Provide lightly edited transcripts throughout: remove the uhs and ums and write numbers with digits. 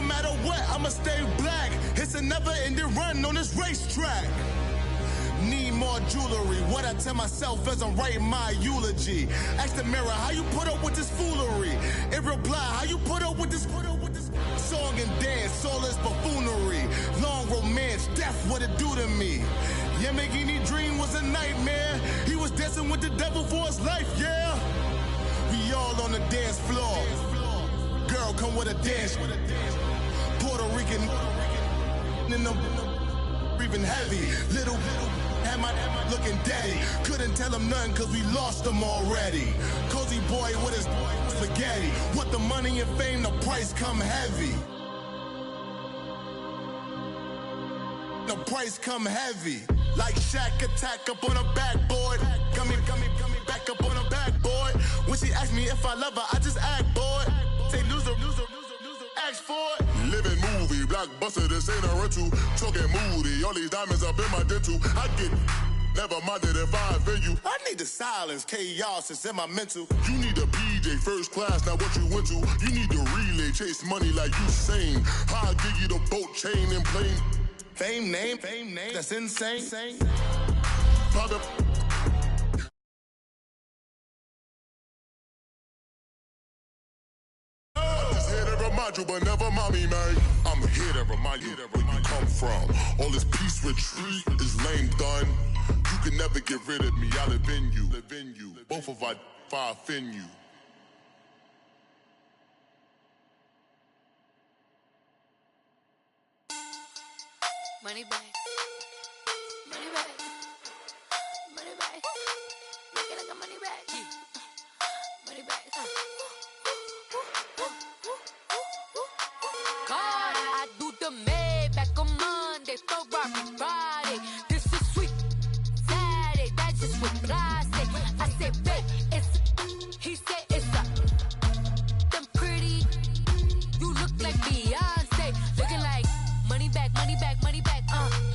No matter what, I'ma stay black. It's a never-ending run on this racetrack. Need more jewelry, what I tell myself as I'm writing my eulogy. Ask the mirror, how you put up with this foolery? It reply, how you put up with this song and dance, all this buffoonery. Long romance, death, what it do to me? Yamagini dream was a nightmare. He was dancing with the devil for his life, yeah. We all on the dance floor. Girl, come with a dance. Puerto Rican in them breathing heavy. Little am I looking daddy. Couldn't tell him nothing cause we lost him already. Cozy boy with his spaghetti. Want the money and fame, the price come heavy. The price come heavy. Like Shaq attack up on a backboard. Gummy, back up on a backboard. When she asked me if I love her, I just act bored. Say loser, ask for it. Living movie, blockbuster, this ain't a rental. Talking moody, all these diamonds up in my dental. I get never minded if I offend you. I need the silence, chaos is in my mental. You need a PJ, first class, not what you went to. You need the relay, chase money like you sane. I'll give you the boat, chain, and plane. Fame name, that's insane. Mother. I'm just here to remind you, but never mind me, man. I'm here to remind you where you come from. All this peace retreat is lame done. You can never get rid of me, I live in you. Both of our fire offend you. Money back. Money back. Money back. Make it like a money back. Money back. God, I do the Maybach on Monday, Ferrari Friday. This is sweet Saturday, that's just what I say. I say, babe, it's he said it's a them pretty. You look like Beyonce, looking like money back, money back, money back,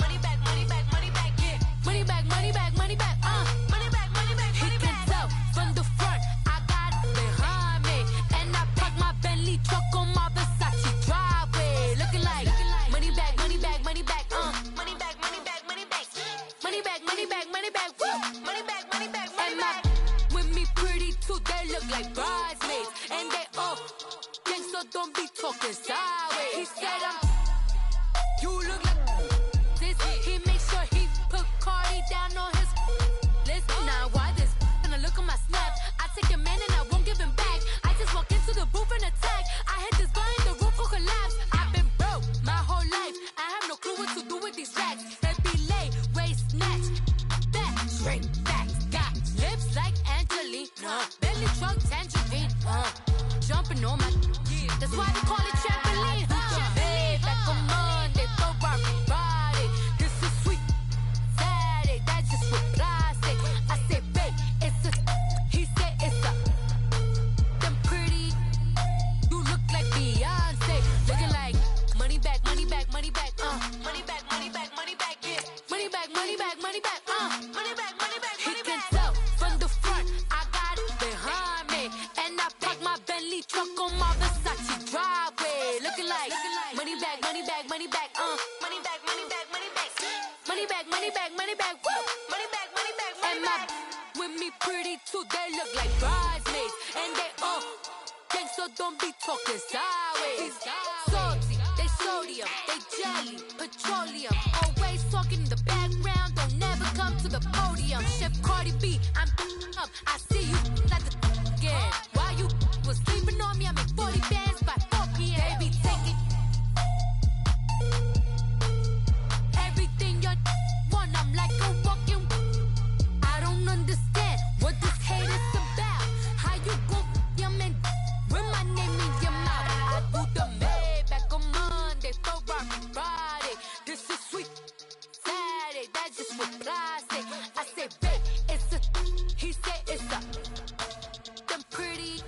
money back, money back, money back, yeah. Money back, money back, money back, money back, money back, money back. He can tell from the front, I got it behind me, and I park my Bentley truck on my Versace driveway, looking like money back, money back, money back, money back, money back, money back, money back, money back, money back, money back, money back, money back. With me pretty too, they look like bridesmaids, and they all gang, so don't be talking sideways. He said you look like this. He makes sure he put Cardi down on his list. Now why this? Gonna look on my snap. I take a man and I won't give him back. I just walk into the booth and attack. I hit this guy in the roof will collapse. I've been broke my whole life. I have no clue what to do with these racks. Every lay, waist snatch, back, straight back. Got lips like Angelina, belly truck tangerine. Jumping on my, that's why they call it trampoline. Back on Monday, Ferrari Friday. This is sweet Saturday, that's just what I say. I say, babe, it's a, he said it's a, them pretty. You look like Beyonce, looking like money back, money back, money back, money back, money back, money back, yeah. Money back, money back, money back, money back, money back, money back. He can tell from the front, I got it behind me, and I park my Bentley truck on my Versace driveway, looking like money back, money back, money back, money back, money back, money back, money back, money back, money back, woo, money back, money back, money back. With me pretty too, they look like bridesmaids, and they all gang, so don't be talking sideways. Salty, they sodium, they jelly, petroleum, always talking in the background, don't never come to the podium. Chef Cardi B, I'm up, I see you like the again. While you was sleeping on me, I make 40 bands by 4 p.m. Baby, take it. Everything you want, I'm like a walking. I don't understand what this hate is about. How you go your man with my name in your mouth? I do the Maybach on Monday, Ferrari Friday. This is sweet Saturday, that's just what I say. I say, babe, it's a, he said it's a, them pretty.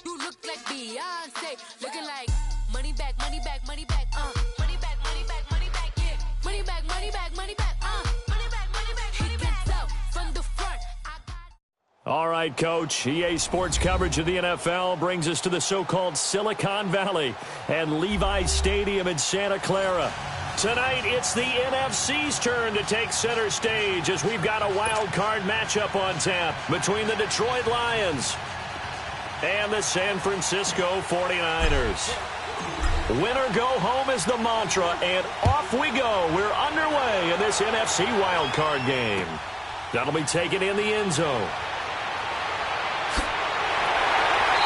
You look like Beyonce, looking like money back, money back, money back, money back, money back, money back, yeah. Money back, money back, money back, money back, money back, money back. He can tell from the front, I got All right, Coach. EA Sports coverage of the NFL brings us to the so-called Silicon Valley and Levi's Stadium in Santa Clara. Tonight, it's the NFC's turn to take center stage as we've got a wild card matchup on tap between the Detroit Lions and the San Francisco 49ers. Win or go home is the mantra, and off we go. We're underway in this NFC wild card game. That'll be taken in the end zone.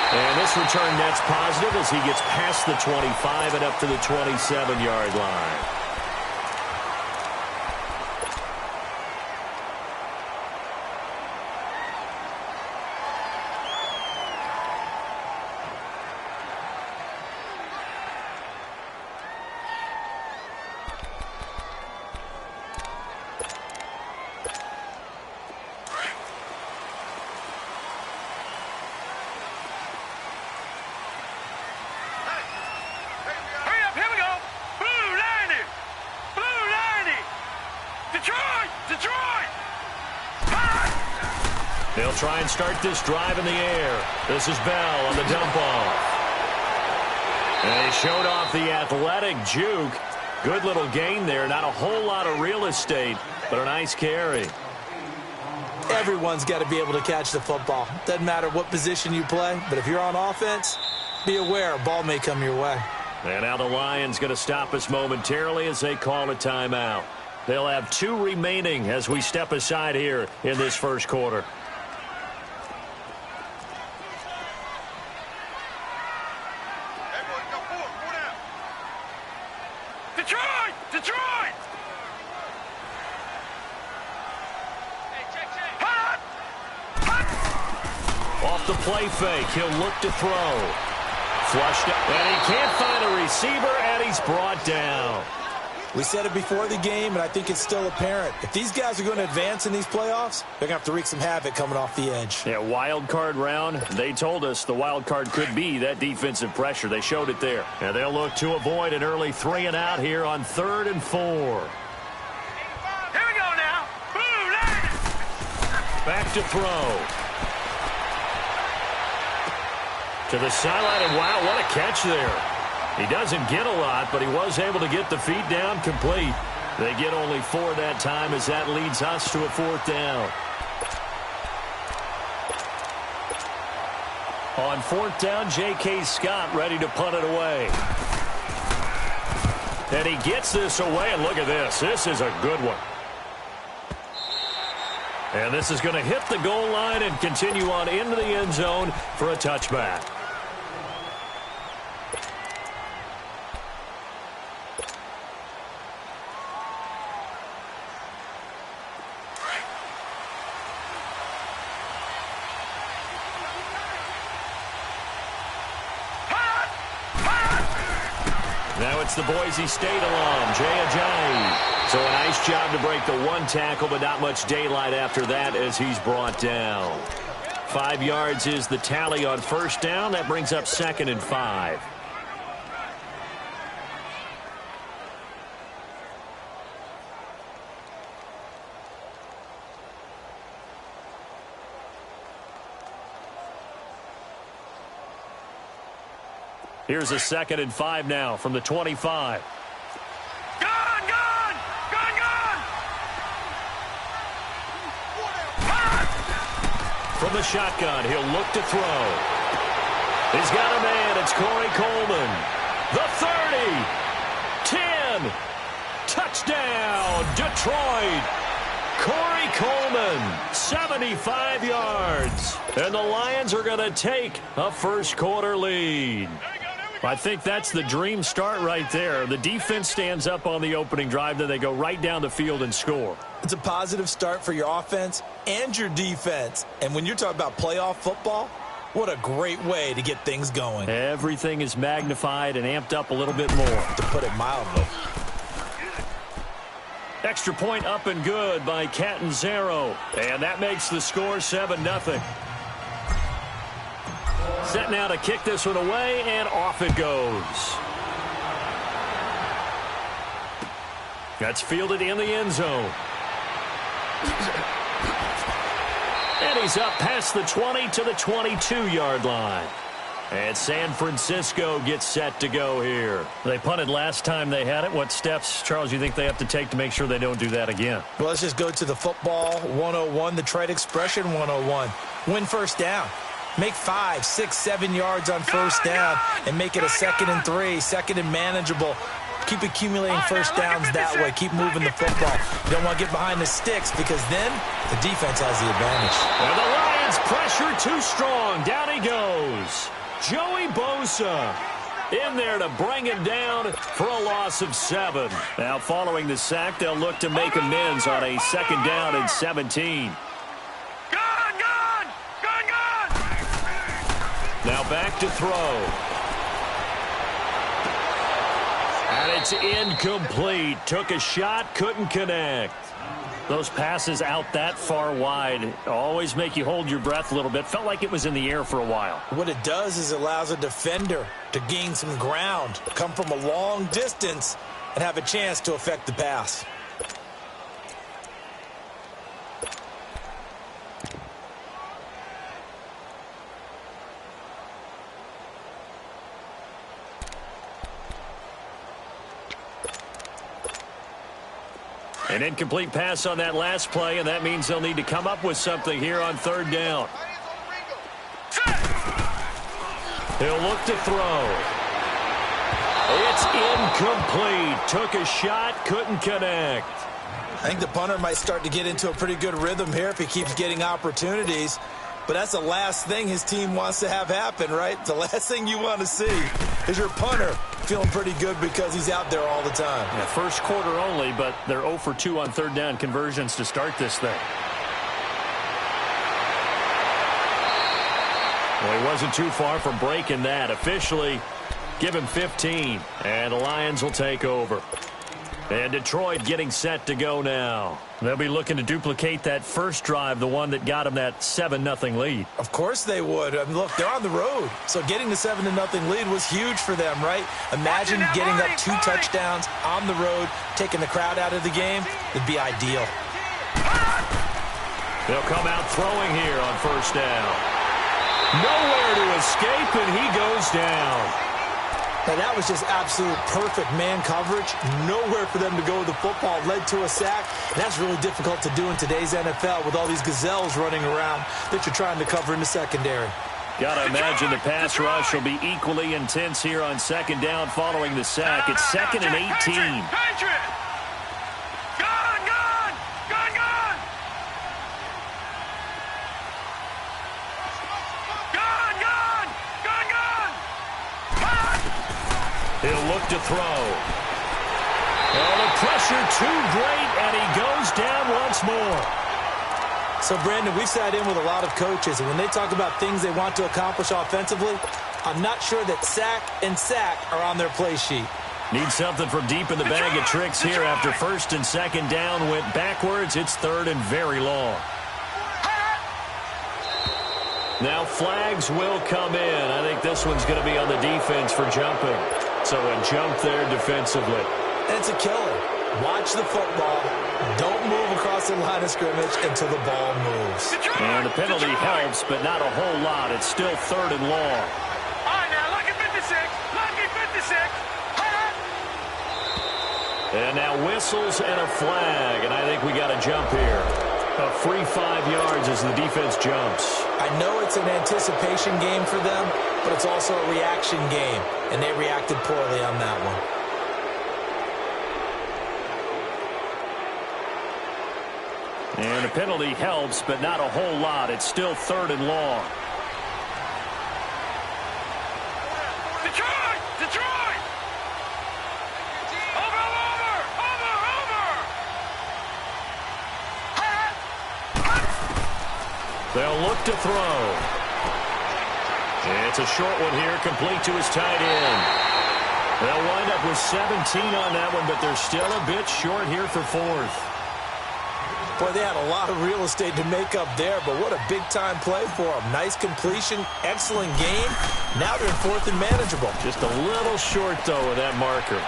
And this return net's positive as he gets past the 25 and up to the 27-yard line. They'll try and start this drive in the air. This is Bell on the dump off. And he showed off the athletic juke. Good little gain there. Not a whole lot of real estate, but a nice carry. Everyone's got to be able to catch the football. Doesn't matter what position you play, but if you're on offense, be aware a ball may come your way. And now the Lions going to stop us momentarily as they call a timeout. They'll have 2 remaining as we step aside here in this first quarter. Detroit! Off the play fake, he'll look to throw. Flushed up, and he can't find a receiver, and he's brought down. We said it before the game, and I think it's still apparent. If these guys are going to advance in these playoffs, they're going to have to wreak some havoc coming off the edge. Yeah, wild card round. They told us the wild card could be that defensive pressure. They showed it there. And they'll look to avoid an early 3 and out here on 3rd and 4. Here we go now. Back to throw. To the sideline, and wow, what a catch there. He doesn't get a lot, but he was able to get the feet down complete. They get only 4 that time as that leads us to a 4th down. On 4th down, J.K. Scott ready to punt it away. And he gets this away, and look at this. This is a good one. And this is going to hit the goal line and continue on into the end zone for a touchback. Now it's the Boise State alum, Jay Ajayi. So a nice job to break the 1 tackle, but not much daylight after that as he's brought down. 5 yards is the tally on 1st down. That brings up 2nd and 5. Here's a 2nd and 5 now from the 25. Gone! From the shotgun, he'll look to throw. He's got a man. It's Corey Coleman. The 30. 10. Touchdown, Detroit. Corey Coleman, 75 yards. And the Lions are going to take a first quarter lead. I think that's the dream start right there. The defense stands up on the opening drive, then they go right down the field and score. It's a positive start for your offense and your defense. And when you're talking about playoff football, what a great way to get things going. Everything is magnified and amped up a little bit more. To put it mildly. Extra point up and good by Catanzaro. And that makes the score 7-0. Set now to kick this one away, and off it goes. That's fielded in the end zone. And And he's up past the 20 to the 22-yard line. And San Francisco gets set to go here. They punted last time they had it. What steps, Charles, you think they have to take to make sure they don't do that again? Well, let's just go to the football 101, the trade expression 101. Win first down. Make 5, 6, 7 yards on first down and make it a 2nd and 3, 2nd and manageable. Keep accumulating first downs that way. Keep moving the football. You don't want to get behind the sticks because then the defense has the advantage. And the Lions pressure too strong. Down he goes. Joey Bosa in there to bring him down for a loss of 7. Now following the sack, they'll look to make amends on a 2nd down and 17. Gone! Now back to throw. And it's incomplete. Took a shot, couldn't connect. Those passes out that far wide always make you hold your breath a little bit. Felt like it was in the air for a while. What it does is it allows a defender to gain some ground, come from a long distance, and have a chance to affect the pass. An incomplete pass on that last play, and that means they'll need to come up with something here on 3rd down. He'll look to throw. It's incomplete. Took a shot, couldn't connect. I think the punter might start to get into a pretty good rhythm here if he keeps getting opportunities. But that's the last thing his team wants to have happen, right? The last thing you want to see is your punter feeling pretty good because he's out there all the time. Yeah, first quarter only, but they're 0 for 2 on 3rd down conversions to start this thing. Well, he wasn't too far from breaking that. Officially, give him 15, and the Lions will take over. And Detroit getting set to go now. They'll be looking to duplicate that first drive, the one that got them that 7-0 lead. Of course they would. I mean, look, they're on the road. So getting the 7-0 lead was huge for them, right? Imagine getting up 2 touchdowns on the road, taking the crowd out of the game. It'd be ideal. They'll come out throwing here on first down. Nowhere to escape, and he goes down. Now, that was just absolute perfect man coverage. Nowhere for them to go with the football. Led to a sack. And that's really difficult to do in today's NFL with all these gazelles running around that you're trying to cover in the secondary. Got to imagine the pass rush will be equally intense here on 2nd down following the sack. It's 2nd and 18. Patriot! He'll look to throw. Oh, the pressure too great, and he goes down once more. So, Brandon, we've sat in with a lot of coaches, and when they talk about things they want to accomplish offensively, I'm not sure that sack and sack are on their play sheet. Need something from deep in the bag of tricks here after 1st and 2nd down went backwards. It's 3rd and very long. Now flags will come in. I think this one's going to be on the defense for jumping. So a jump there defensively. And it's a killer. Watch the football. Don't move across the line of scrimmage until the ball moves. And the penalty helps, but not a whole lot. It's still 3rd and long. All right, now, lucky 56. Lucky 56. And now whistles and a flag, and I think we got a jump here. A free 5 yards as the defense jumps. I know it's an anticipation game for them, but it's also a reaction game, and they reacted poorly on that one. And the penalty helps, but not a whole lot. It's still 3rd and long. Detroit! Detroit! Over! They'll look to throw. It's a short one here, complete to his tight end. They'll wind up with 17 on that one, but they're still a bit short here for 4th. Boy, they had a lot of real estate to make up there, but what a big-time play for them. Nice completion, excellent game. Now they're in 4th and manageable. Just a little short, though, with that marker.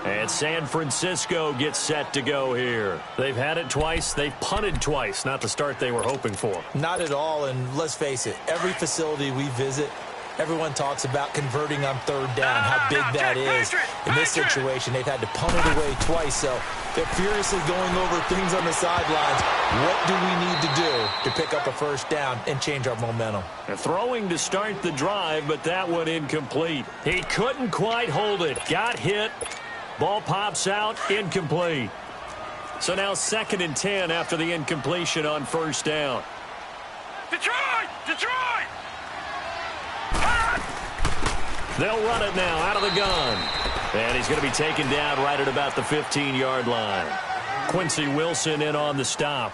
And San Francisco gets set to go here. They've had it twice. They've punted twice. Not the start they were hoping for. Not at all, and let's face it, every facility we visit, everyone talks about converting on third down, how big that is. In this situation, they've had to punt it away twice, so they're furiously going over things on the sidelines. What do we need to do to pick up a first down and change our momentum? They're throwing to start the drive, but that one incomplete. He couldn't quite hold it. Got hit. Ball pops out, incomplete. So now 2nd and 10 after the incompletion on first down. Detroit! Detroit! They'll run it now out of the gun. And he's going to be taken down right at about the 15-yard line. Quincy Wilson in on the stop.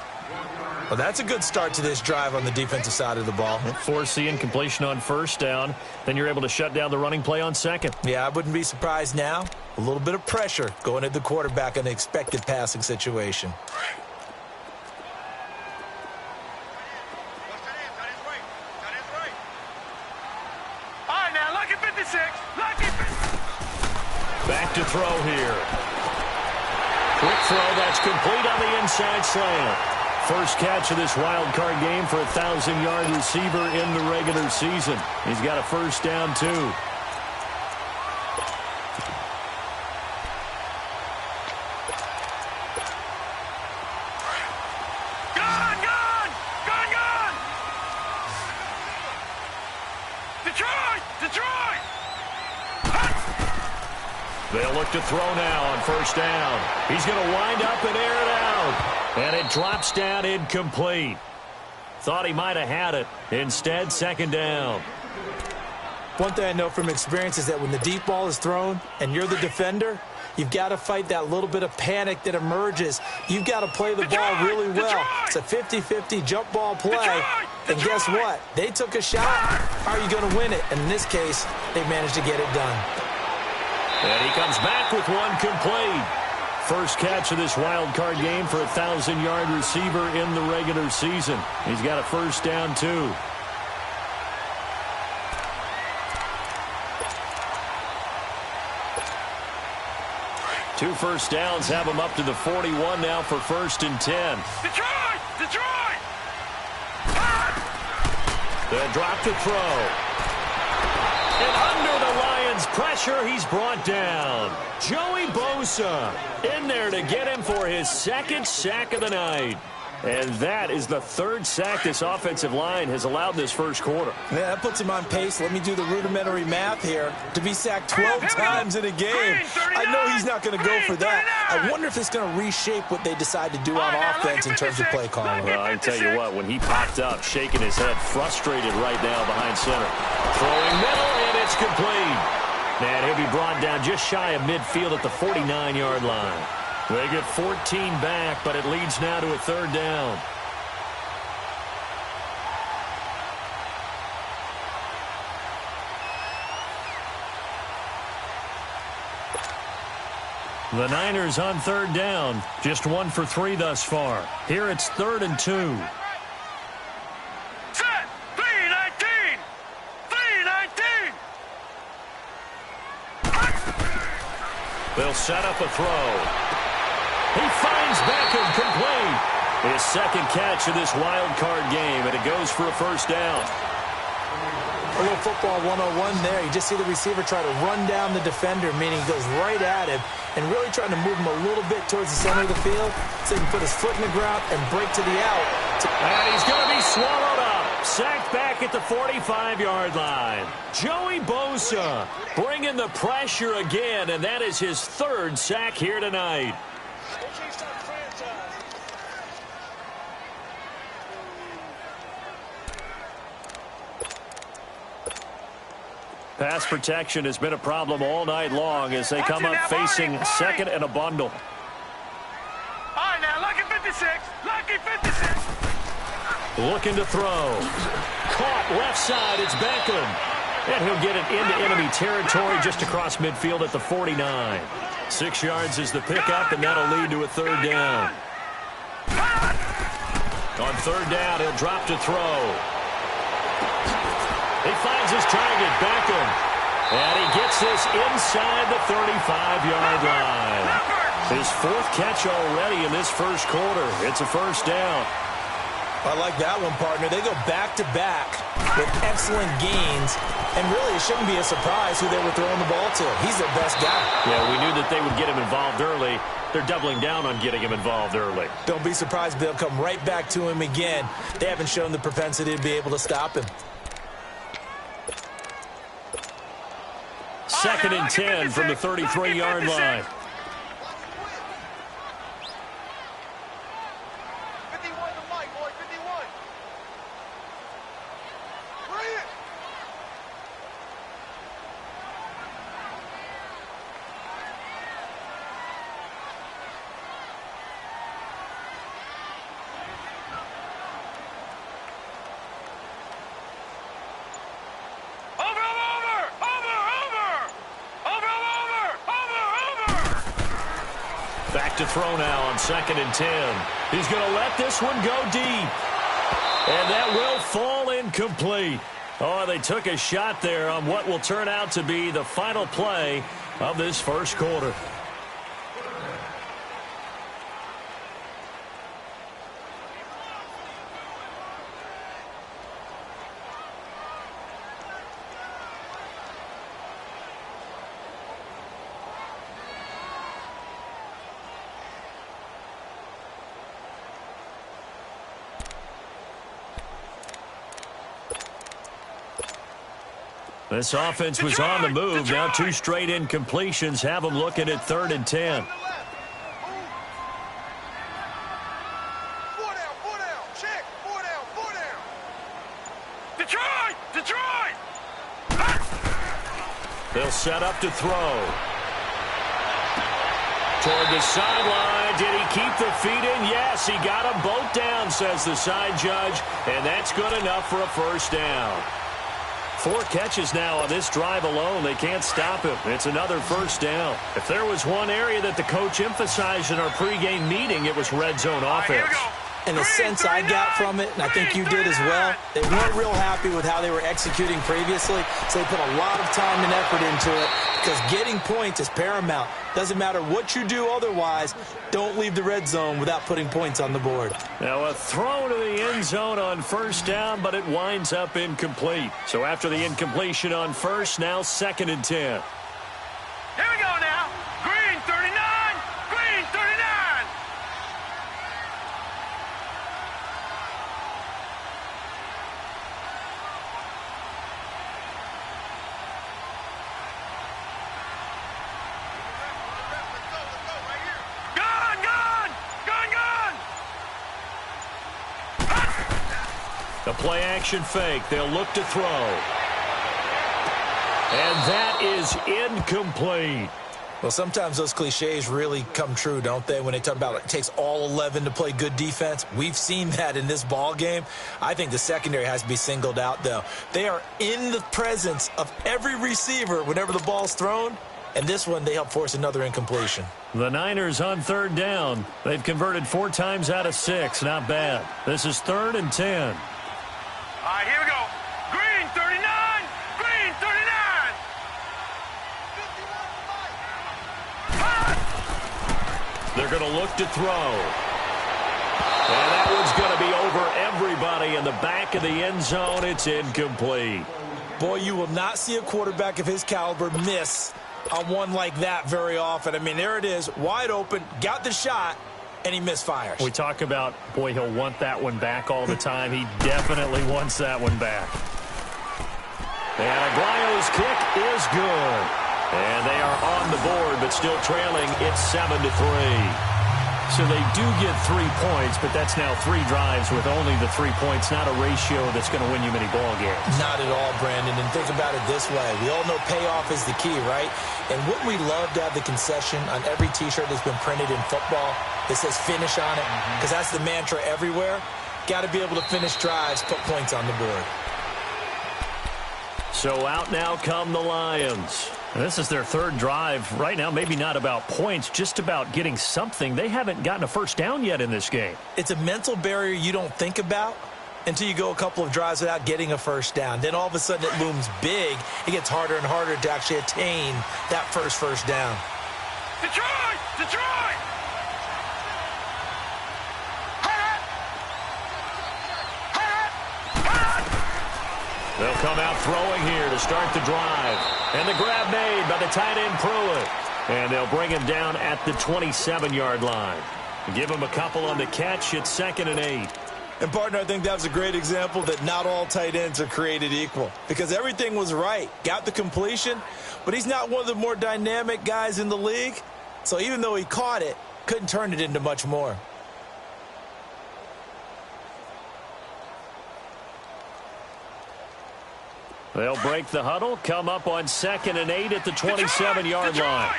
Well, that's a good start to this drive on the defensive side of the ball. Force the incompletion on first down. Then you're able to shut down the running play on second. Yeah, I wouldn't be surprised now. A little bit of pressure going at the quarterback in the expected passing situation. All right, now, lucky 56. Lucky 56. Back to throw here. Quick throw that's complete on the inside slant. First catch of this wild card game for a 1,000-yard receiver in the regular season. He's got a first down, too. Gone! Detroit! Detroit! They'll look to throw now on first down. He's going to wind up and air it out. And it drops down incomplete. Thought he might have had it. Instead, 2nd down. One thing I know from experience is that when the deep ball is thrown and you're the defender, you've got to fight that little bit of panic that emerges. You've got to play the ball really well. It's a 50-50 jump ball play. And guess what? They took a shot. How are you going to win it? And in this case, they managed to get it done. And he comes back with one complete. First catch of this wild card game for a 1,000-yard receiver in the regular season. He's got a first down, too. Two first downs have him up to the 41 now for 1st and 10. Detroit! Detroit! They'll drop to throw. And under the Lions' pressure, he's brought down. Joey Bosa in there to get him for his 2nd sack of the night. And that is the 3rd sack this offensive line has allowed this first quarter. Yeah, that puts him on pace. Let me do the rudimentary math here. To be sacked 12 times in a game, I know he's not going to go for that. I wonder if it's going to reshape what they decide to do on offense in terms of play calling. Well, I can tell you what, when he popped up, shaking his head, frustrated right now behind center. Throwing middle, and it's complete. And he'll be brought down just shy of midfield at the 49-yard line. They get 14 back, but it leads now to a 3rd down. The Niners on 3rd down. Just 1 for 3 thus far. Here it's 3rd and 2. Set! 3-19! 3-19! They'll set up a throw. He finds Beckham complete. His 2nd catch of this wild card game, and it goes for a first down. A little football 101 there. You just see the receiver try to run down the defender, meaning he goes right at him and really trying to move him a little bit towards the center of the field so he can put his foot in the ground and break to the out. And he's going to be swallowed up. Sacked back at the 45-yard line. Joey Bosa bringing the pressure again, and that is his 3rd sack here tonight. Pass protection has been a problem all night long as they come up facing 2nd and a bundle. All right, now, lucky 56. Lucky 56. Looking to throw. Caught left side. It's Beckham. And he'll get it into enemy territory just across midfield at the 49. 6 yards is the pickup, and that'll lead to a 3rd down. On 3rd down, he'll drop to throw. He finds his target, Beckham. And he gets this inside the 35-yard line. His 4th catch already in this first quarter. It's a first down. I like that one, partner. They go back-to-back with excellent gains, and really it shouldn't be a surprise who they were throwing the ball to. He's their best guy. Yeah, we knew that they would get him involved early. They're doubling down on getting him involved early. Don't be surprised if they'll come right back to him again. They haven't shown the propensity to be able to stop him. 2nd and 10 from the 33-yard line. 51 to Mike, boy, 51. Bring it. Back to throw now on 2nd and 10. He's going to let this one go deep. And that will fall incomplete. Oh, they took a shot there on what will turn out to be the final play of this first quarter. This offense was on the move. Now 2 straight incompletions have them looking at 3rd and 10. 4 down, 4 down. Check. 4 down, 4 down. Detroit! Detroit! They'll set up to throw. Toward the sideline. Did he keep the feet in? Yes, he got them both down, says the side judge. And that's good enough for a first down. 4 catches now on this drive alone. They can't stop him. It's another first down. If there was one area that the coach emphasized in our pregame meeting, it was red zone offense. And the sense I got from it, and I think you did as well, they weren't real happy with how they were executing previously, so they put a lot of time and effort into it because getting points is paramount. Doesn't matter what you do otherwise, don't leave the red zone without putting points on the board. Now a throw to the end zone on first down, but it winds up incomplete. So after the incompletion on first, now 2nd and 10. Here we go now. Green 39. Green 39. The play-action fake. They'll look to throw. And that is incomplete. Well, sometimes those cliches really come true, don't they, when they talk about it takes all 11 to play good defense. We've seen that in this ball game. I think the secondary has to be singled out, though. They are in the presence of every receiver whenever the ball's thrown, and this one they help force another incompletion. The Niners on 3rd down. They've converted 4 times out of 6. Not bad. This is 3rd and 10. All right, here we go. Green 39. Green 39. They're going to look to throw. And that one's going to be over everybody in the back of the end zone. It's incomplete. Boy, you will not see a quarterback of his caliber miss on one like that very often. I mean, there it is, wide open, got the shot, and he misfires. We talk about, boy, he'll want that one back all the time. He definitely wants that one back. And Aguayo's kick is good. And they are on the board, but still trailing. It's 7-3. So they do get 3 points, but that's now 3 drives with only the 3 points. Not a ratio that's going to win you many ball games. Not at all, Brandon. And think about it this way. We all know payoff is the key, right? And wouldn't we love to have the concession on every T-shirt that's been printed in football that says finish on it? Because that's the mantra everywhere. Got to be able to finish drives, put points on the board. So out now come the Lions. This is their 3rd drive. Right now, maybe not about points, just about getting something. They haven't gotten a first down yet in this game. It's a mental barrier you don't think about until you go a couple of drives without getting a first down. Then all of a sudden it looms big. It gets harder and harder to actually attain that first down. Detroit! Detroit! They'll come out throwing here to start the drive. And the grab made by the tight end Pruitt. And they'll bring him down at the 27-yard line. Give him a couple on the catch. It's 2nd and 8. And, partner, I think that was a great example that not all tight ends are created equal. Because everything was right. Got the completion, but he's not one of the more dynamic guys in the league. So even though he caught it, couldn't turn it into much more. They'll break the huddle, come up on 2nd and 8 at the 27-yard line.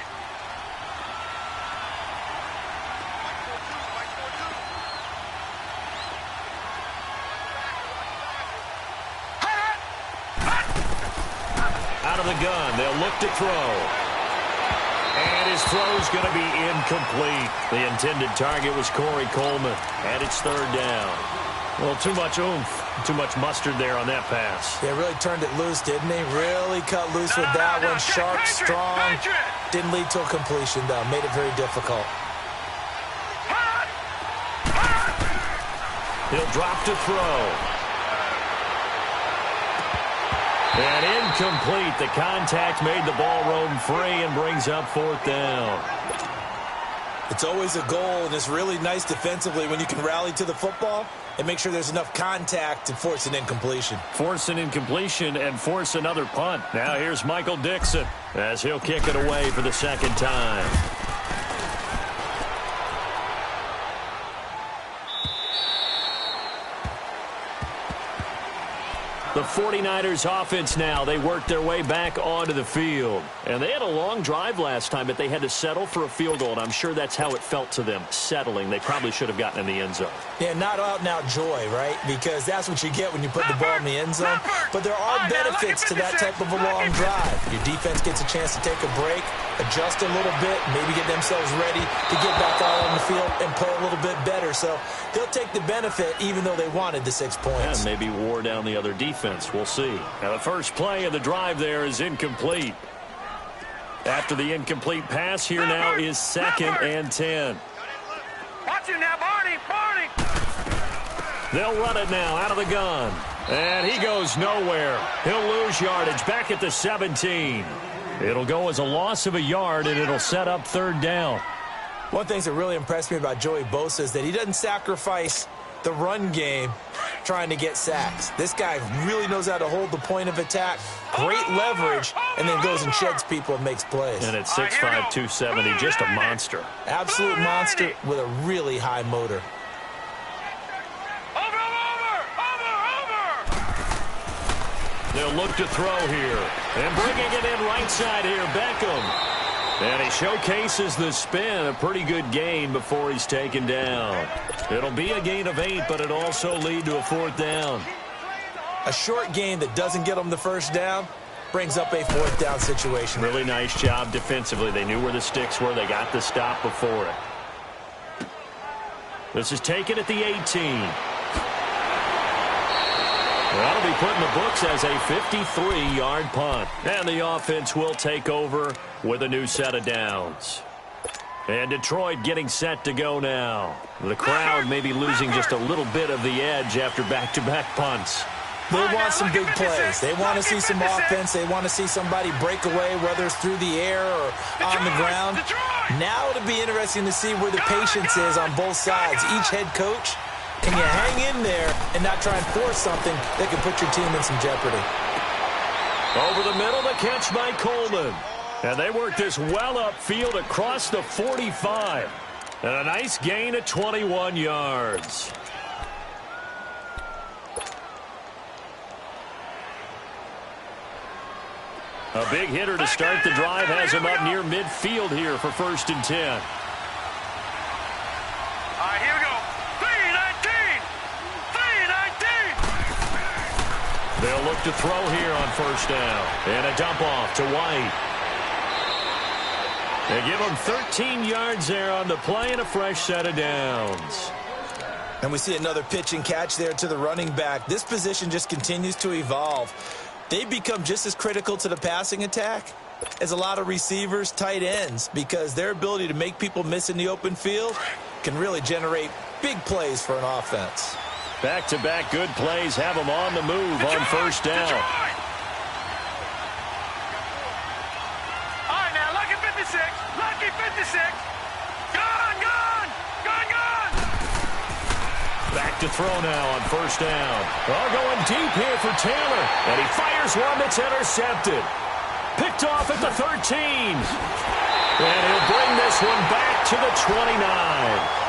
Out of the gun, they'll look to throw. And his throw's going to be incomplete. The intended target was Corey Coleman, and it's 3rd down. Well, too much oomph, too much mustard there on that pass. Yeah, really turned it loose, didn't he? Really cut loose with that one. Sharp, strong. Didn't lead to a completion, though. Made it very difficult. He'll drop to throw. And incomplete. The contact made the ball roam free and brings up 4th down. It's always a goal, and it's really nice defensively when you can rally to the football and make sure there's enough contact to force an incompletion. Force an incompletion and force another punt. Now here's Michael Dixon as he'll kick it away for the 2nd time. The 49ers offense now, they worked their way back onto the field. And they had a long drive last time, but they had to settle for a field goal, and I'm sure that's how it felt to them, settling. They probably should have gotten in the end zone. Yeah, not out-and-out joy, right? Because that's what you get when you put the ball in the end zone. But there are benefits to that type of a long drive. Your defense gets a chance to take a break, adjust a little bit, maybe get themselves ready to get back out on the field and play a little bit better. So they'll take the benefit even though they wanted the 6 points. And maybe wore down the other defense. We'll see. Now the first play of the drive there is incomplete. After the incomplete pass, here now is 2nd and 10. Watch it now, Barney! They'll run it now out of the gun. And he goes nowhere. He'll lose yardage back at the 17. It'll go as a loss of a yard, and it'll set up 3rd down. One of the things that really impressed me about Joey Bosa is that he doesn't sacrifice the run game trying to get sacks. This guy really knows how to hold the point of attack, great leverage, and then goes and sheds people and makes plays. And at 6'5", 270, just a monster. Absolute monster with a really high motor. They'll look to throw here. And bringing it in right side here, Beckham. And he showcases the spin, a pretty good gain before he's taken down. It'll be a gain of 8, but it'll also lead to a 4th down. A short gain that doesn't get them the first down brings up a 4th down situation. Really nice job defensively. They knew where the sticks were. They got the stop before it. This is taken at the 18. That'll be put in the books as a 53-yard punt. And the offense will take over with a new set of downs. And Detroit getting set to go now. The crowd may be losing just a little bit of the edge after back-to-back punts. They want some big plays. They want to see some offense. They want to see somebody break away, whether it's through the air or on the ground. Now it'll be interesting to see where the patience is on both sides. Each head coach, can you hang in there and not try and force something that can put your team in some jeopardy? Over the middle, the catch by Coleman. And they work this well upfield across the 45. And a nice gain of 21 yards. A big hitter to start the drive has him up near midfield here for 1st and 10. All right, here we go. 3-19! 3-19! They'll look to throw here on 1st down. And a dump off to White. They give him 13 yards there on the play and a fresh set of downs. And we see another pitch and catch there to the running back. This position just continues to evolve. They become just as critical to the passing attack as a lot of receivers, tight ends, because their ability to make people miss in the open field can really generate big plays for an offense. Back-to-back good plays have them on the move on first down. All right, now, lucky 56. Lucky 56. Gone, gone. Gone, gone. Back to throw now on first down. Oh, going deep here for Taylor. And he fires one that's intercepted. Picked off at the 13. And he'll bring this one back to the 29.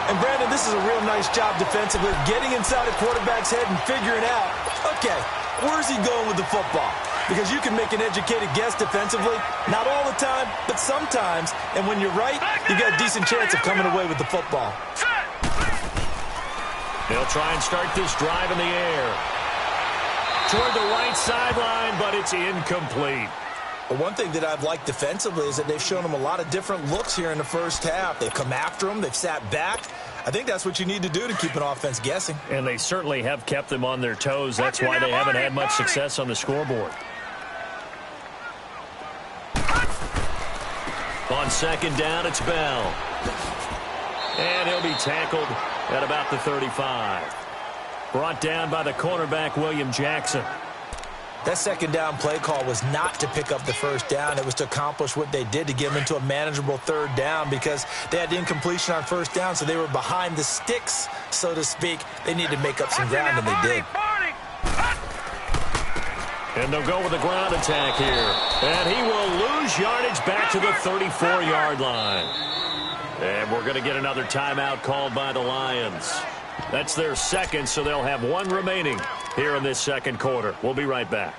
And, Brandon, this is a real nice job defensively, getting inside a quarterback's head and figuring out, okay, where's he going with the football? Because you can make an educated guess defensively, not all the time, but sometimes. And when you're right, you got a decent chance of coming away with the football. They'll try and start this drive in the air. Toward the right sideline, but it's incomplete. But one thing that I've liked defensively is that they've shown them a lot of different looks here in the first half. They've come after them. They've sat back. I think that's what you need to do to keep an offense guessing. And they certainly have kept them on their toes. That's why they haven't had much success on the scoreboard. On second down, it's Bell. And he'll be tackled at about the 35. Brought down by the cornerback, William Jackson. That second down play call was not to pick up the first down. It was to accomplish what they did, to get them into a manageable third down, because they had the incompletion on first down, so they were behind the sticks, so to speak. They needed to make up some ground, and they did. And they'll go with a ground attack here. And he will lose yardage back to the 34-yard line. And we're going to get another timeout called by the Lions. That's their second, so they'll have one remaining here in this second quarter. We'll be right back.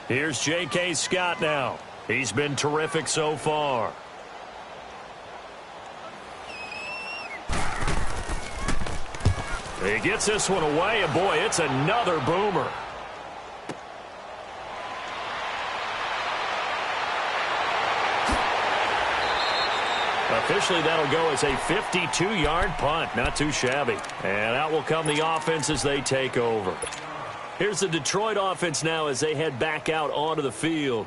Here's J.K. Scott now. He's been terrific so far. He gets this one away, and boy, it's another boomer. Officially, that'll go as a 52-yard punt. Not too shabby. And out will come the offense as they take over. Here's the Detroit offense now as they head back out onto the field.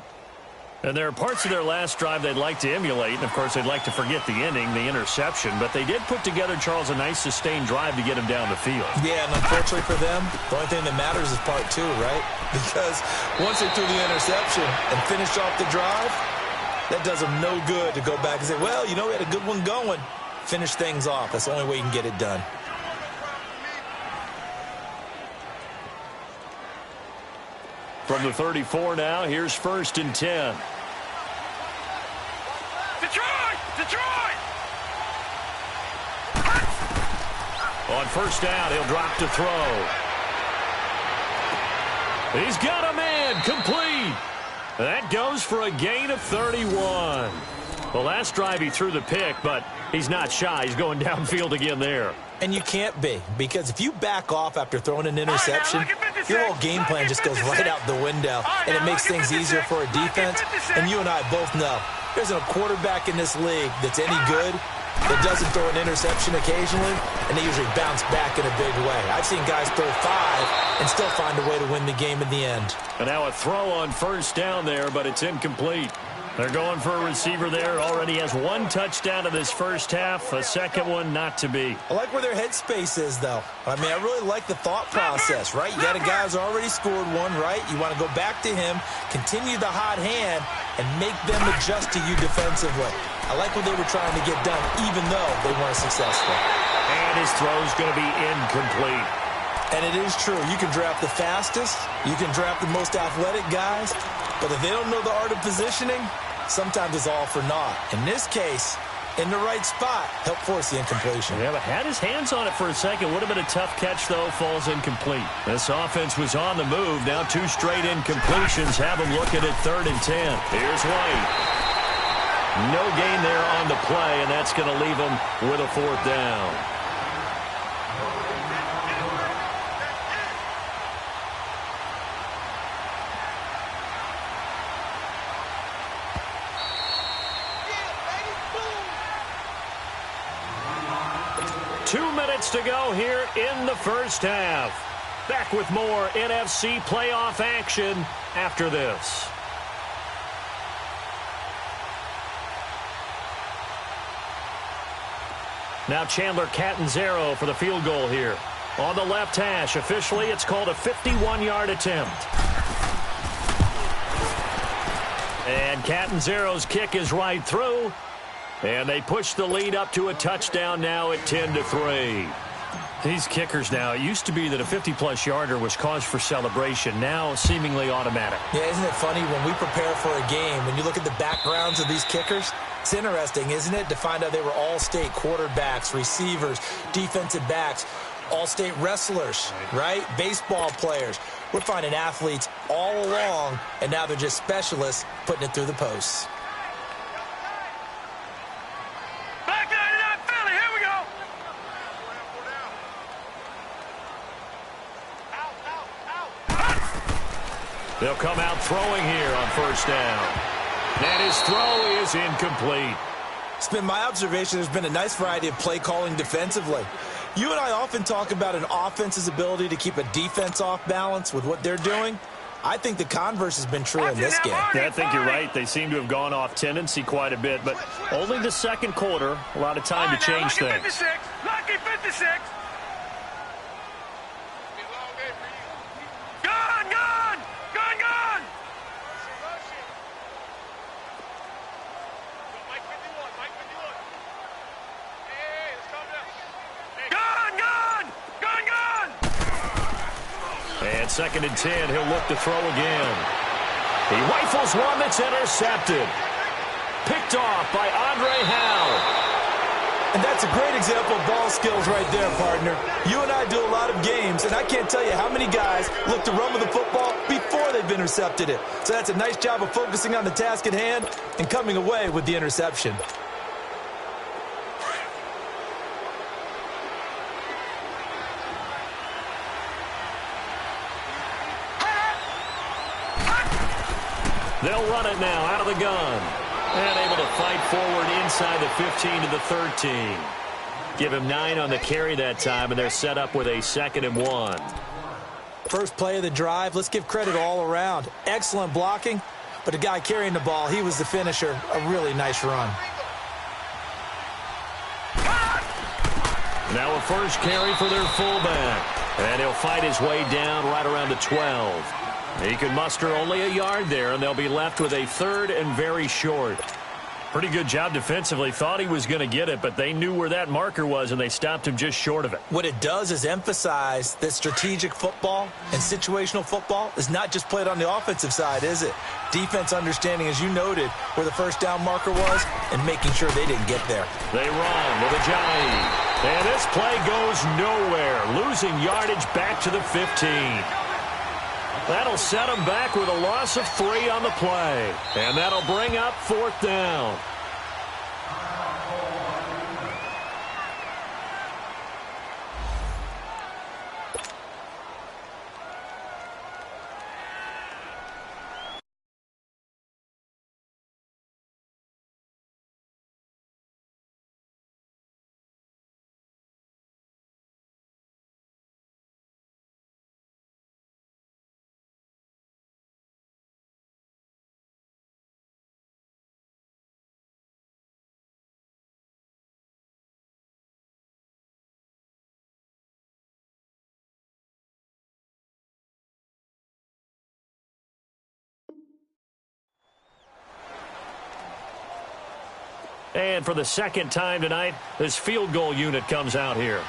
And there are parts of their last drive they'd like to emulate. And, of course, they'd like to forget the ending, the interception. But they did put together, Charles, a nice sustained drive to get him down the field. Yeah, and unfortunately for them, the only thing that matters is part two, right? Because once they threw the interception and finished off the drive, that does them no good to go back and say, well, you know, we had a good one going. Finish things off. That's the only way you can get it done. From the 34 now, here's 1st and 10. Detroit! Detroit! On first down, he'll drop to throw. He's got a man, complete. That goes for a gain of 31. The last drive he threw the pick, but he's not shy. He's going downfield again there. And you can't be, because if you back off after throwing an interception, your whole game plan just goes right out the window, and it makes things easier for a defense. And you and I both know there's a quarterback in this league that's any good that doesn't throw an interception occasionally, and they usually bounce back in a big way. I've seen guys throw 5 and still find a way to win the game in the end. And now a throw on first down there, but it's incomplete. They're going for a receiver there. Already has 1 touchdown in this first half. A second one not to be. I like where their headspace is, though. I mean, I really like the thought process, right? You got a guy who's already scored one, right? You want to go back to him, continue the hot hand, and make them adjust to you defensively. I like what they were trying to get done, even though they weren't successful. And his throw's going to be incomplete. And it is true. You can draft the fastest. You can draft the most athletic guys. But if they don't know the art of positioning, sometimes it's all for naught. In this case, in the right spot, help force the incompletion. Yeah, but had his hands on it for a second. Would have been a tough catch, though. Falls incomplete. This offense was on the move. Now 2 straight incompletions have them looking at 3rd and 10. Here's White. No gain there on the play, and that's going to leave them with a 4th down. 2 minutes to go here in the first half. Back with more NFC playoff action after this. Now Chandler Catanzaro for the field goal here. On the left hash, officially it's called a 51-yard attempt. And Catanzaro's kick is right through. And they push the lead up to a touchdown now at 10-3. These kickers now, it used to be that a 50-plus yarder was cause for celebration. Now seemingly automatic. Yeah, isn't it funny when we prepare for a game, when you look at the backgrounds of these kickers, it's interesting, isn't it, to find out they were all-state quarterbacks, receivers, defensive backs, all-state wrestlers, right? Baseball players. We're finding athletes all along, and now they're just specialists putting it through the posts. They'll come out throwing here on first down. And his throw is incomplete. It's been my observation there's been a nice variety of play calling defensively. You and I often talk about an offense's ability to keep a defense off balance with what they're doing. I think the converse has been true in this game. Yeah, I think you're right. They seem to have gone off tendency quite a bit, but only the second quarter, a lot of time to change things. Lucky 56. Lucky 56. And 2nd and 10, he'll look to throw again. He rifles one that's intercepted. Picked off by Andre Howe. And that's a great example of ball skills right there, partner. You and I do a lot of games, and I can't tell you how many guys look to run with the football before they've intercepted it. So that's a nice job of focusing on the task at hand and coming away with the interception. They'll run it now out of the gun. And able to fight forward inside the 15 to the 13. Give him 9 on the carry that time, and they're set up with a 2nd and 1. First play of the drive, let's give credit all around. Excellent blocking, but the guy carrying the ball, he was the finisher. A really nice run. Now a first carry for their fullback. And he'll fight his way down right around the 12. He can muster only a yard there, and they'll be left with a 3rd and very short. Pretty good job defensively. Thought he was going to get it, but they knew where that marker was, and they stopped him just short of it. What it does is emphasize that strategic football and situational football is not just played on the offensive side, is it? Defense understanding, as you noted, where the first down marker was and making sure they didn't get there. They run with Ajayi. And this play goes nowhere, losing yardage back to the 15. That'll set them back with a loss of 3 on the play. And that'll bring up 4th down. And for the second time tonight, this field goal unit comes out here.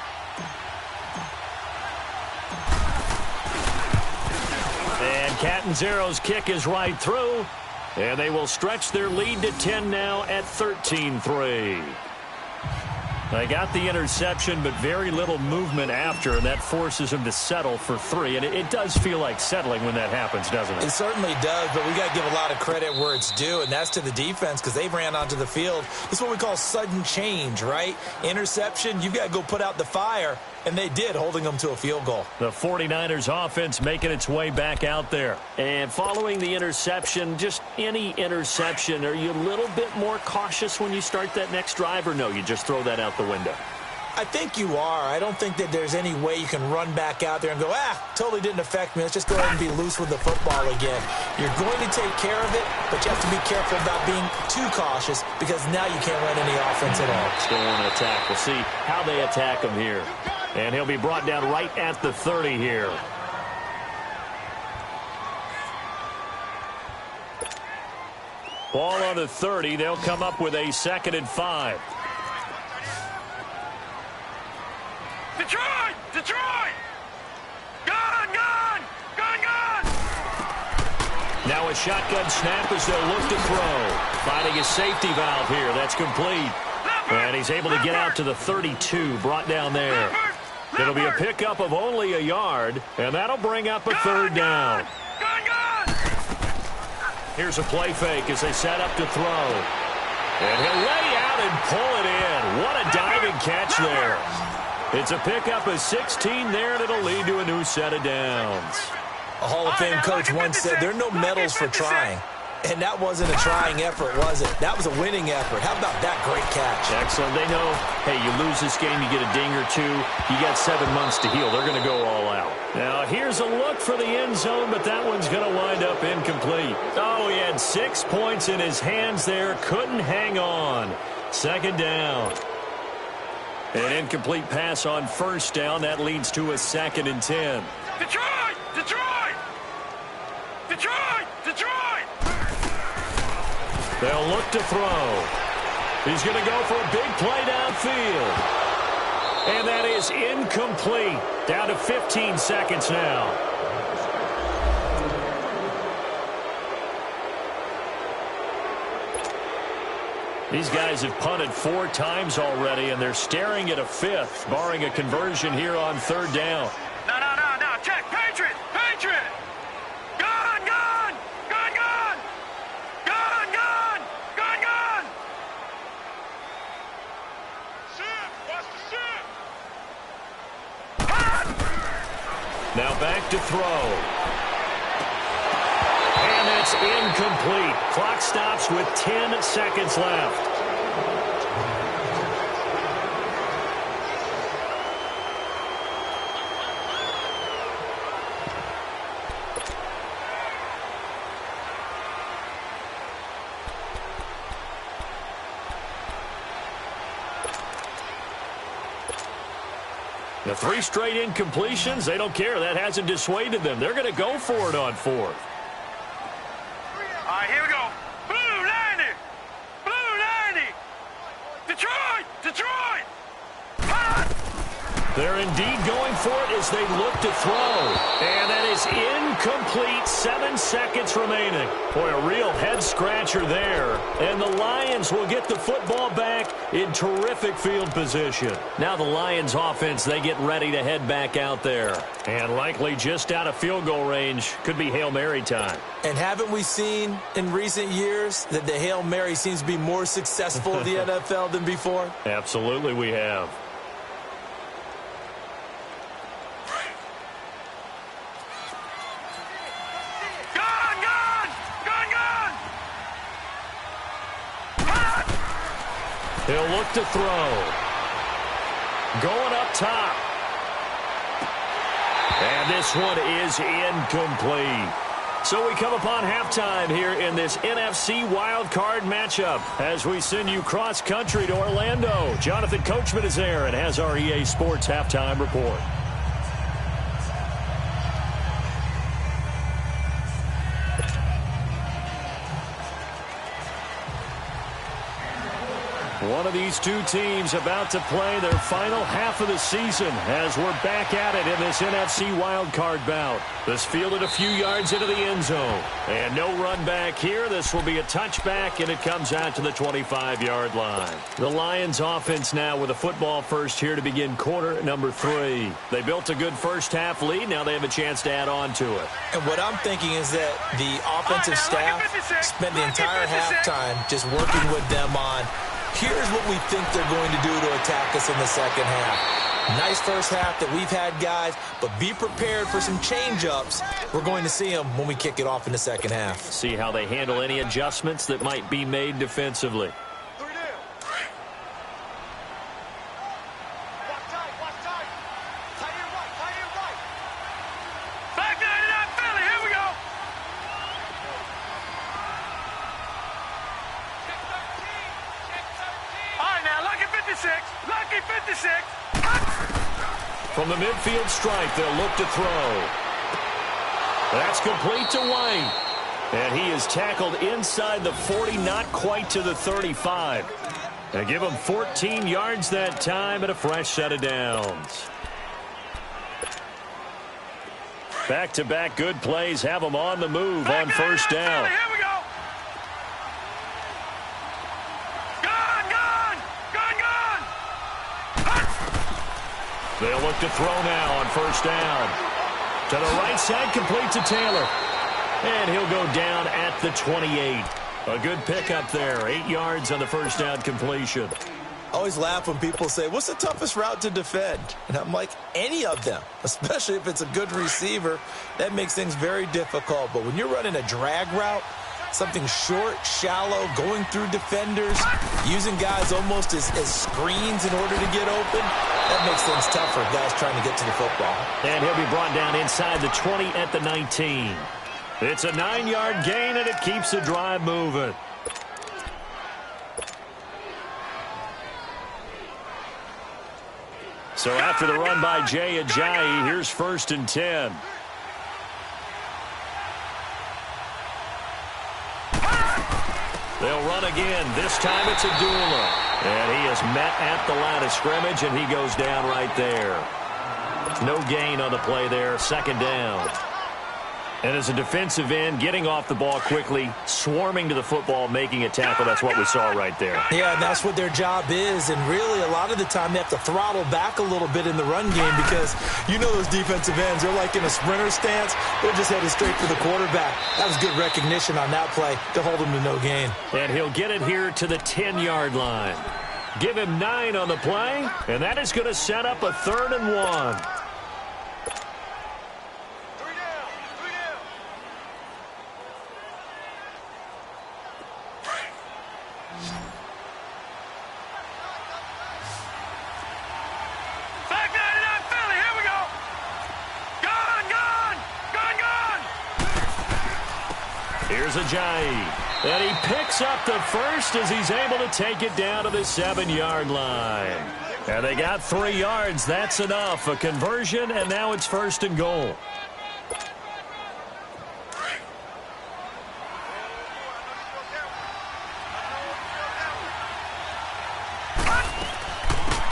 And Catanzaro's kick is right through. And they will stretch their lead to 10 now at 13-3. They got the interception, but very little movement after, and that forces them to settle for 3. And it does feel like settling when that happens, doesn't it? It certainly does, but we got to give a lot of credit where it's due, and that's to the defense because they ran onto the field. This is what we call sudden change, right? Interception, you've got to go put out the fire, and they did, holding them to a field goal. The 49ers offense making its way back out there. And following the interception, just any interception, are you a little bit more cautious when you start that next drive, or no, you just throw that out the window? I think you are. I don't think that there's any way you can run back out there and go, totally didn't affect me. Let's just go ahead and be loose with the football again. You're going to take care of it, but you have to be careful about being too cautious because now you can't run any offense at all. Still want to attack. We'll see how they attack him here. And he'll be brought down right at the 30 here. Ball on the 30. They'll come up with a 2nd and 5. Detroit! Detroit! Gun! Gun! Gun! Gun! Now a shotgun snap as they'll look to throw. Finding a safety valve here. That's complete. And he's able to get out to the 32, brought down there. It'll be a pickup of only a yard, and that'll bring up a 3rd down. Here's a play fake as they set up to throw. And he'll lay out and pull it in. What a diving catch there. It's a pickup of 16 there, and it'll lead to a new set of downs. A Hall of Fame coach once said there are no medals for trying. And that wasn't a trying effort, was it? That was a winning effort. How about that great catch? Excellent. They know, hey, you lose this game, you get a ding or two. You got 7 months to heal. They're going to go all out. Now, here's a look for the end zone, but that one's going to wind up incomplete. Oh, he had 6 points in his hands there. Couldn't hang on. 2nd down. An incomplete pass on 1st down. That leads to a 2nd and 10. Detroit! Detroit! Detroit! Detroit! They'll look to throw. He's going to go for a big play downfield. And that is incomplete. Down to 15 seconds now. These guys have punted 4 times already, and they're staring at a 5th, barring a conversion here on 3rd down. No. Check. Patriot! Patriot! Gun! Gun! Gun! Gun! Gun! Gun! Gun! Gun! Shit! Watch the shit! Now back to throw. And it's incomplete. Clock stops with 10 seconds left. The 3 straight incompletions, they don't care. That hasn't dissuaded them. They're going to go for it on 4th. All right, here we go. Blue 90! Blue 90! Detroit! Detroit! Hot! They're indeed going for it as they look to throw. And that is incomplete. 7 seconds remaining. Boy, a real head-scratcher there. And the Lions will get the football back in terrific field position. Now the Lions offense, they get ready to head back out there. And likely just out of field goal range. Could be Hail Mary time. And haven't we seen in recent years that the Hail Mary seems to be more successful in the NFL than before? Absolutely we have. He'll look to throw. Going up top. And this one is incomplete. So we come upon halftime here in this NFC wildcard matchup as we send you cross-country to Orlando. Jonathan Coachman is there and has our EA Sports halftime report. One of these two teams about to play their final half of the season as we're back at it in this NFC wildcard bout. This fielded a few yards into the end zone. And no run back here. This will be a touchback, and it comes out to the 25-yard line. The Lions offense now with a football first here to begin quarter number 3. They built a good first-half lead. Now they have a chance to add on to it. And what I'm thinking is that the offensive staff spent the entire halftime just working with them on here's what we think they're going to do to attack us in the second half. Nice first half that we've had, guys, but be prepared for some change-ups. We're going to see them when we kick it off in the second half. See how they handle any adjustments that might be made defensively. 26. From the midfield stripe, they'll look to throw. That's complete to White. And he is tackled inside the 40, not quite to the 35. They give him 14 yards that time and a fresh set of downs. Back-to-back good plays have them on the move on first down. Here we go. They'll look to throw now on first down. To the right side, complete to Taylor. And he'll go down at the 28. A good pickup there. 8 yards on the first down completion. I always laugh when people say, what's the toughest route to defend? And I'm like, any of them, especially if it's a good receiver. That makes things very difficult. But when you're running a drag route, something short, shallow, going through defenders, using guys almost as screens in order to get open, that makes things tough for guys trying to get to the football. And he'll be brought down inside the 20 at the 19. It's a 9-yard gain, and it keeps the drive moving. So after the run by Jay Ajayi, here's 1st and 10. They'll run again. This time it's Abdullah. And he is met at the line of scrimmage, and he goes down right there. No gain on the play there. 2nd down. And as a defensive end, getting off the ball quickly, swarming to the football, making a tackle, that's what we saw right there. Yeah, and that's what their job is. And really, a lot of the time, they have to throttle back a little bit in the run game because you know those defensive ends, they're like in a sprinter stance. They're just headed straight for the quarterback. That was good recognition on that play to hold him to no gain. And he'll get it here to the 10-yard line. Give him 9 on the play, and that is going to set up a 3rd and 1. Here's Ajayi. And he picks up the first as he's able to take it down to the 7-yard line. And they got 3 yards. That's enough. A conversion, and now it's 1st and goal.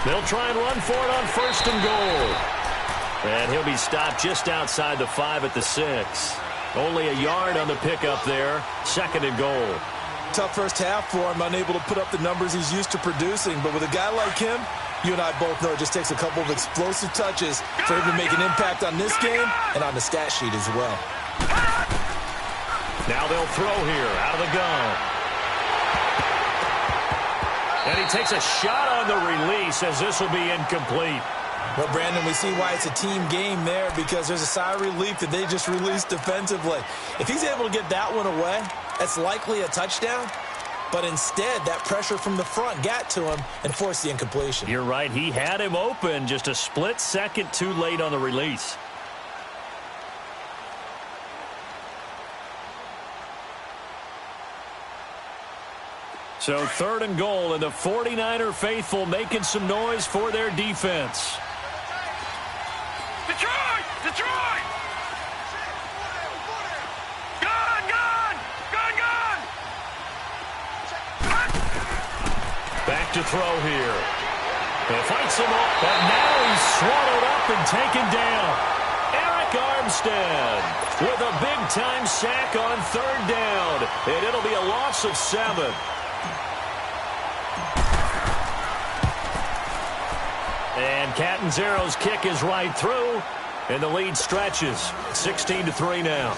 They'll try and run for it on 1st and goal. And he'll be stopped just outside the 5 at the 6. Only a yard on the pickup there. 2nd and goal. Tough first half for him, unable to put up the numbers he's used to producing. But with a guy like him, you and I both know it just takes a couple of explosive touches for him to make an impact on this game and on the stat sheet as well. Now they'll throw here out of the gun. And he takes a shot on the release as this will be incomplete. Well, Brandon, we see why it's a team game there because there's a sigh of relief that they just released defensively. If he's able to get that one away, that's likely a touchdown. But instead, that pressure from the front got to him and forced the incompletion. You're right. He had him open, just a split second too late on the release. So 3rd and goal, and the 49er faithful making some noise for their defense. Detroit! Detroit! Gun! Gun! Gun! Gun! Back to throw here. He fights him up, but now he's swallowed up and taken down. Eric Armstead with a big-time sack on 3rd down, and it'll be a loss of 7. And Catanzaro's kick is right through, and the lead stretches. 16-3 now.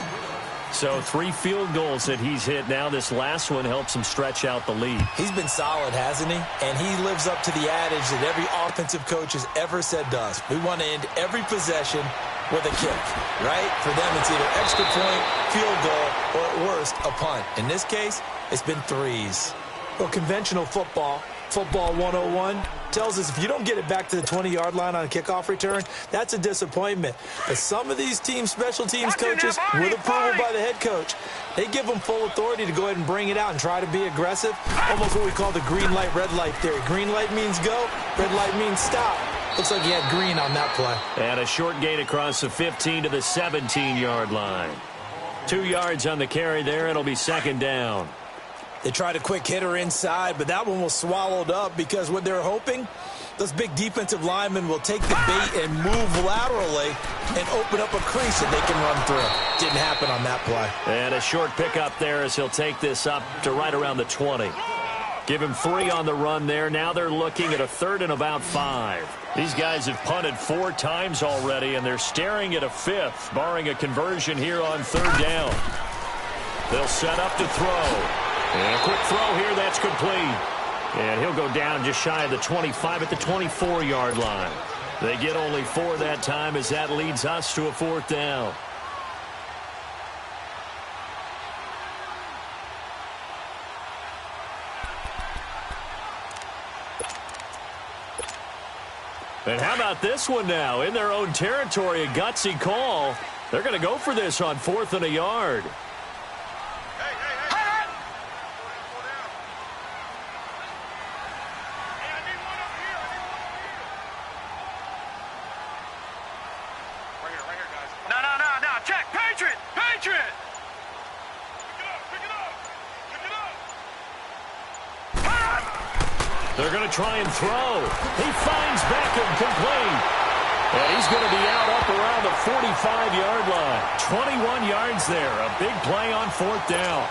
So 3 field goals that he's hit now. This last one helps him stretch out the lead. He's been solid, hasn't he? And he lives up to the adage that every offensive coach has ever said to us. We want to end every possession with a kick, right? For them, it's either extra point, field goal, or at worst, a punt. In this case, it's been 3s. Well, conventional football 101, tells us if you don't get it back to the 20-yard line on a kickoff return, that's a disappointment. But some of these special teams coaches, with approval by the head coach, they give them full authority to go ahead and bring it out and try to be aggressive. Almost what we call the green light, red light theory. Green light means go, red light means stop. Looks like he had green on that play. And a short gain across the 15 to the 17-yard line. 2 yards on the carry there. It'll be second down. They tried a quick hitter inside, but that one was swallowed up because what they're hoping, those big defensive linemen will take the bait and move laterally and open up a crease that they can run through. Didn't happen on that play. And a short pickup there as he'll take this up to right around the 20. Give him 3 on the run there. Now they're looking at a 3rd and about 5. These guys have punted 4 times already, and they're staring at a 5th, barring a conversion here on 3rd down. They'll set up to throw. And a quick throw here, that's complete. And he'll go down just shy of the 25 at the 24-yard line. They get only 4 that time as that leads us to a 4th down. And how about this one now? In their own territory, a gutsy call. They're going to go for this on 4th and a yard. They're going to try and throw. He finds Beckham complete. And he's going to be out up around the 45-yard line. 21 yards there. A big play on 4th down.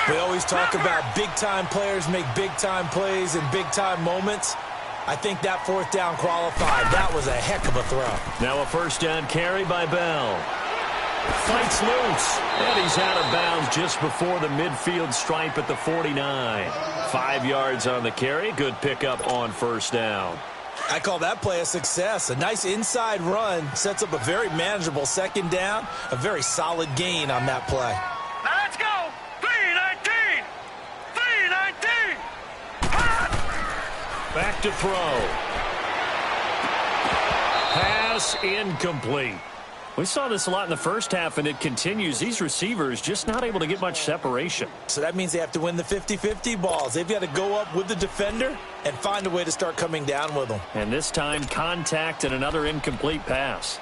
We always talk about big-time players make big-time plays in big-time moments. I think that 4th down qualified. That was a heck of a throw. Now a 1st down carry by Bell. Fights loose. And he's out of bounds just before the midfield stripe at the 49. 5 yards on the carry. Good pickup on 1st down. I call that play a success. A nice inside run sets up a very manageable 2nd down. A very solid gain on that play. Now let's go. 3-19. 3-19. Back to throw. Pass incomplete. We saw this a lot in the first half, and it continues. These receivers just not able to get much separation. So that means they have to win the 50-50 balls. They've got to go up with the defender and find a way to start coming down with them. And this time, contact and another incomplete pass.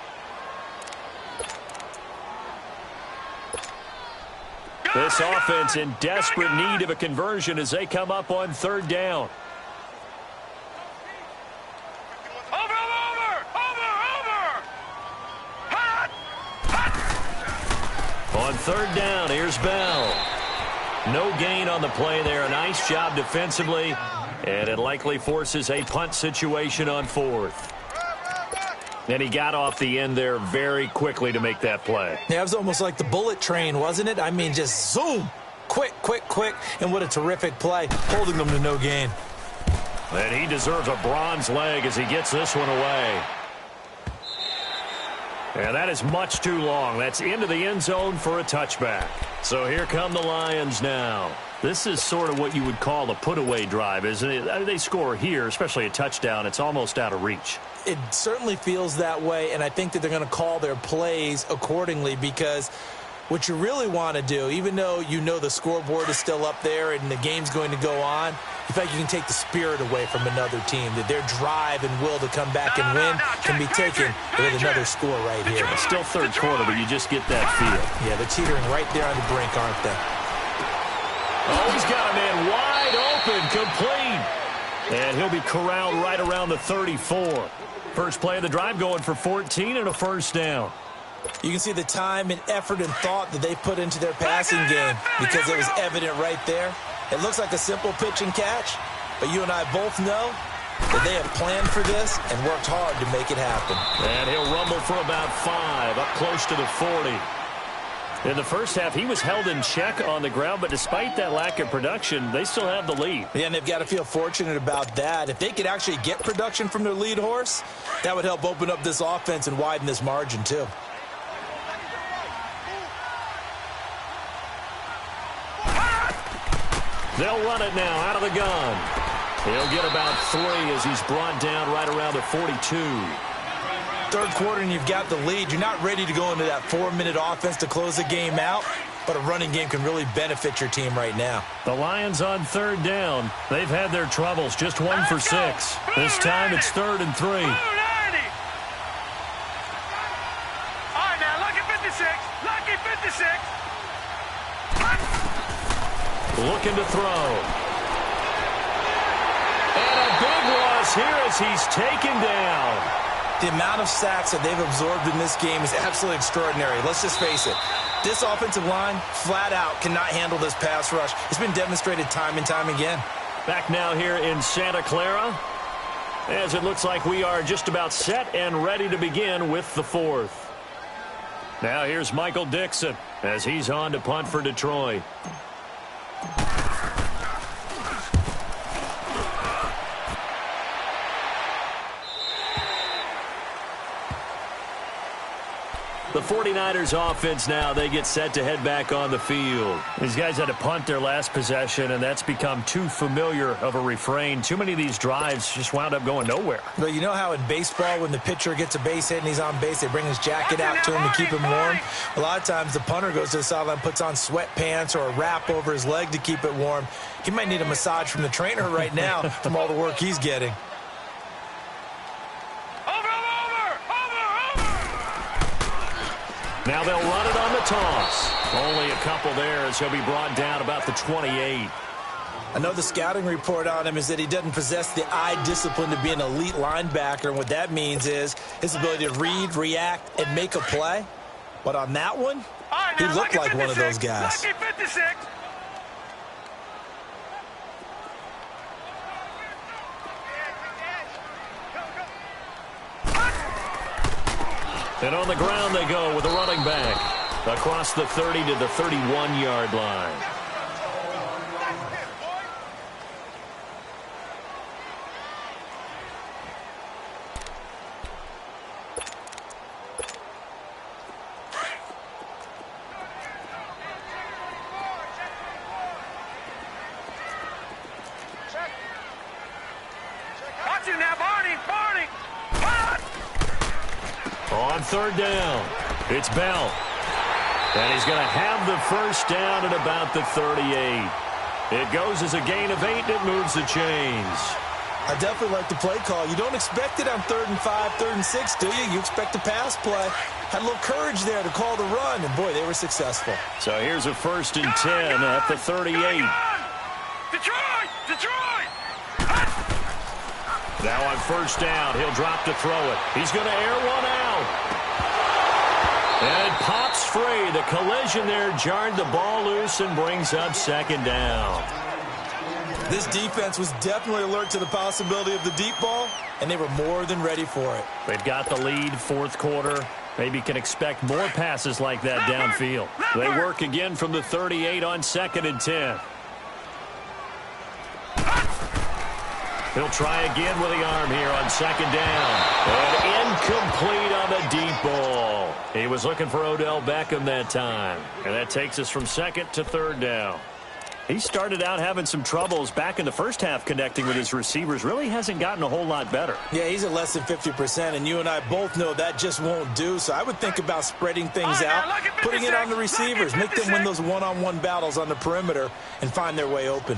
This offense in desperate need of a conversion as they come up on 3rd down. On 3rd down, here's Bell. No gain on the play there. A nice job defensively, and it likely forces a punt situation on 4th. And he got off the end there very quickly to make that play. Yeah, it was almost like the bullet train, wasn't it? I mean, just zoom. Quick, quick, quick. And what a terrific play, holding them to no gain. And he deserves a bronze leg as he gets this one away. And that is much too long. That's into the end zone for a touchback. So here come the Lions now. This is sort of what you would call a put-away drive, isn't it? I mean, they score here, especially a touchdown. It's almost out of reach. It certainly feels that way, and I think that they're going to call their plays accordingly because what you really want to do, even though you know the scoreboard is still up there and the game's going to go on, in fact, you can take the spirit away from another team, that their drive and will to come back and win can be taken with another score right here. It's still 3rd quarter, but you just get that feel. Yeah, they're teetering right there on the brink, aren't they? Oh, he's got a man wide open, complete. And he'll be corralled right around the 34. First play of the drive going for 14 and a 1st down. You can see the time and effort and thought that they put into their passing game because it was evident right there. It looks like a simple pitch and catch, but you and I both know that they have planned for this and worked hard to make it happen. And he'll rumble for about 5, up close to the 40. In the first half, he was held in check on the ground, but despite that lack of production, they still have the lead. Yeah, and they've got to feel fortunate about that. If they could actually get production from their lead horse, that would help open up this offense and widen this margin too. They'll run it now out of the gun. He'll get about 3 as he's brought down right around the 42. Third quarter and you've got the lead. You're not ready to go into that 4-minute offense to close the game out, but a running game can really benefit your team right now. The Lions on third down. They've had their troubles, just 1 for 6. This time it's 3rd and 3. All right, now, lucky 56. Lucky 56. Looking to throw. And a big loss here as he's taken down. The amount of sacks that they've absorbed in this game is absolutely extraordinary. Let's just face it. This offensive line, flat out, cannot handle this pass rush. It's been demonstrated time and time again. Back now here in Santa Clara, as it looks like we are just about set and ready to begin with the 4th. Now here's Michael Dixon as he's on to punt for Detroit. The 49ers offense now, they get set to head back on the field. These guys had to punt their last possession, and that's become too familiar of a refrain. Too many of these drives just wound up going nowhere. Well, you know how in baseball when the pitcher gets a base hit and he's on base, they bring his jacket out to him to keep him warm? A lot of times the punter goes to the sideline, puts on sweatpants or a wrap over his leg to keep it warm. He might need a massage from the trainer right now from all the work he's getting. Now they'll run it on the toss. Only a couple there as he'll be brought down about the 28. I know the scouting report on him is that he doesn't possess the eye discipline to be an elite linebacker. And what that means is his ability to read, react, and make a play. But on that one, he looked like one of those guys. Lucky 56. And on the ground they go with a running back across the 30 to the 31-yard line. Watch it now, Barney. On third down, it's Bell. And he's going to have the first down at about the 38. It goes as a gain of 8, and it moves the chains. I definitely like the play call. You don't expect it on 3rd and 5, 3rd and 6, do you? You expect a pass play. Had a little courage there to call the run, and boy, they were successful. So here's a 1st and 10 at the 38. Detroit! Now on first down, he'll drop to throw it. He's going to air one out. And it pops free. The collision there jarred the ball loose and brings up 2nd down. This defense was definitely alert to the possibility of the deep ball, and they were more than ready for it. They've got the lead, 4th quarter. Maybe can expect more passes like that downfield. They work again from the 38 on 2nd and 10. He'll try again with the arm here on 2nd down. And incomplete on the deep ball. He was looking for Odell Beckham that time. And that takes us from 2nd to 3rd down. He started out having some troubles back in the first half connecting with his receivers. Really hasn't gotten a whole lot better. Yeah, he's at less than 50%, and you and I both know that just won't do. So I would think about spreading things out, putting it on the receivers, make them win those one-on-one battles on the perimeter, and find their way open.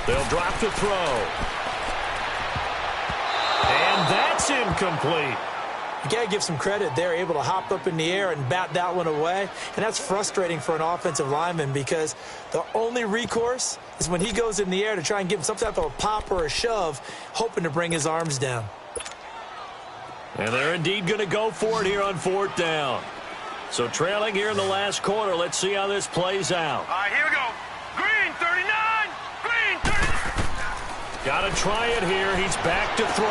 They'll drop to throw. And that's incomplete. You got to give some credit. They're able to hop up in the air and bat that one away. And that's frustrating for an offensive lineman because the only recourse is when he goes in the air to try and give him some type of a pop or a shove, hoping to bring his arms down. And they're indeed going to go for it here on 4th down. So trailing here in the last quarter. Let's see how this plays out. All right, here we go. Green, 39. Green, 39. Got to try it here. He's back to throw.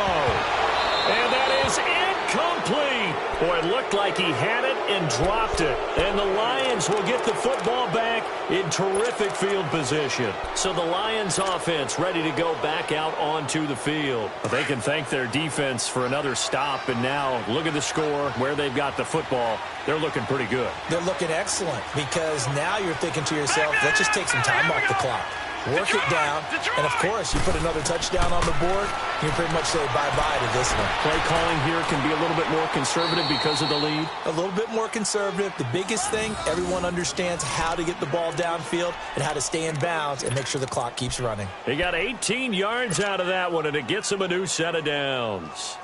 And that is incomplete. Boy, it looked like he had it, and dropped it. And the Lions will get the football back in terrific field position. So the Lions offense ready to go back out onto the field. But they can thank their defense for another stop. And now look at the score, where they've got the football. They're looking pretty good. They're looking excellent because now you're thinking to yourself, let's just take some time off the clock. Work it down, and of course, you put another touchdown on the board, you pretty much say bye-bye to this one. Play calling here can be a little bit more conservative because of the lead. A little bit more conservative. The biggest thing, everyone understands how to get the ball downfield and how to stay in bounds and make sure the clock keeps running. He got 18 yards out of that one, and it gets him a new set of downs.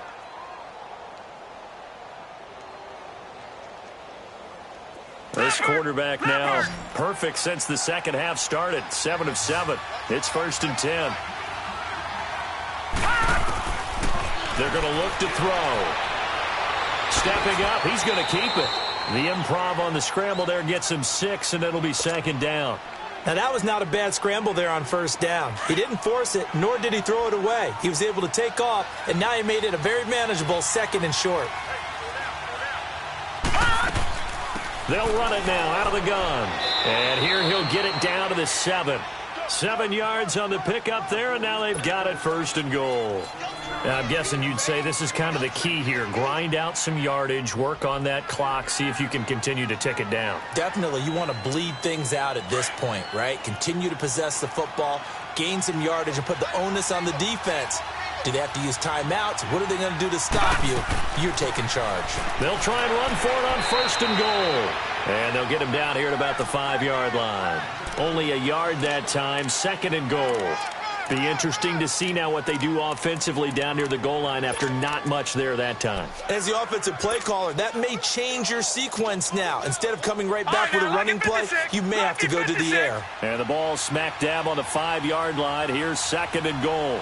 This quarterback now perfect since the second half started. 7 of 7. It's 1st and 10. They're going to look to throw. Stepping up, he's going to keep it. The improv on the scramble there gets him 6, and it'll be 2nd down. Now, that was not a bad scramble there on 1st down. He didn't force it, nor did he throw it away. He was able to take off, and now he made it a very manageable 2nd and short. They'll run it now out of the gun. And here he'll get it down to the 7. 7 yards on the pickup there, and now they've got it 1st and goal. Now, I'm guessing you'd say this is kind of the key here. Grind out some yardage, work on that clock, see if you can continue to tick it down. Definitely, you want to bleed things out at this point, right? Continue to possess the football, gain some yardage, and put the onus on the defense. Do they have to use timeouts? What are they going to do to stop you? You're taking charge. They'll try and run for it on 1st and goal. And they'll get him down here at about the 5-yard line. Only a yard that time, 2nd and goal. Be interesting to see now what they do offensively down near the goal line after not much there that time. As the offensive play caller, that may change your sequence now. Instead of coming right back with a running play, you may have to go to the air. And the ball smack dab on the 5-yard line. Here's 2nd and goal.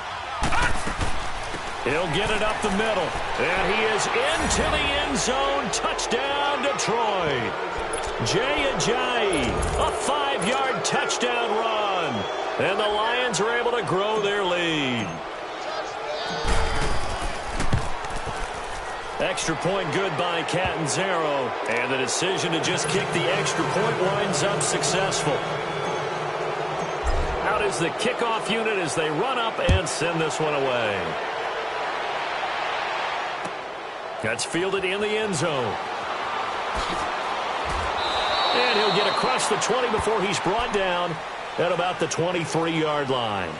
He'll get it up the middle. And he is into the end zone. Touchdown, Detroit. Jay Ajayi, a 5-yard touchdown run. And the Lions are able to grow their lead. Extra point good by Catanzaro. And the decision to just kick the extra point winds up successful. Out is the kickoff unit as they run up and send this one away. That's fielded in the end zone. And he'll get across the 20 before he's brought down at about the 23-yard line.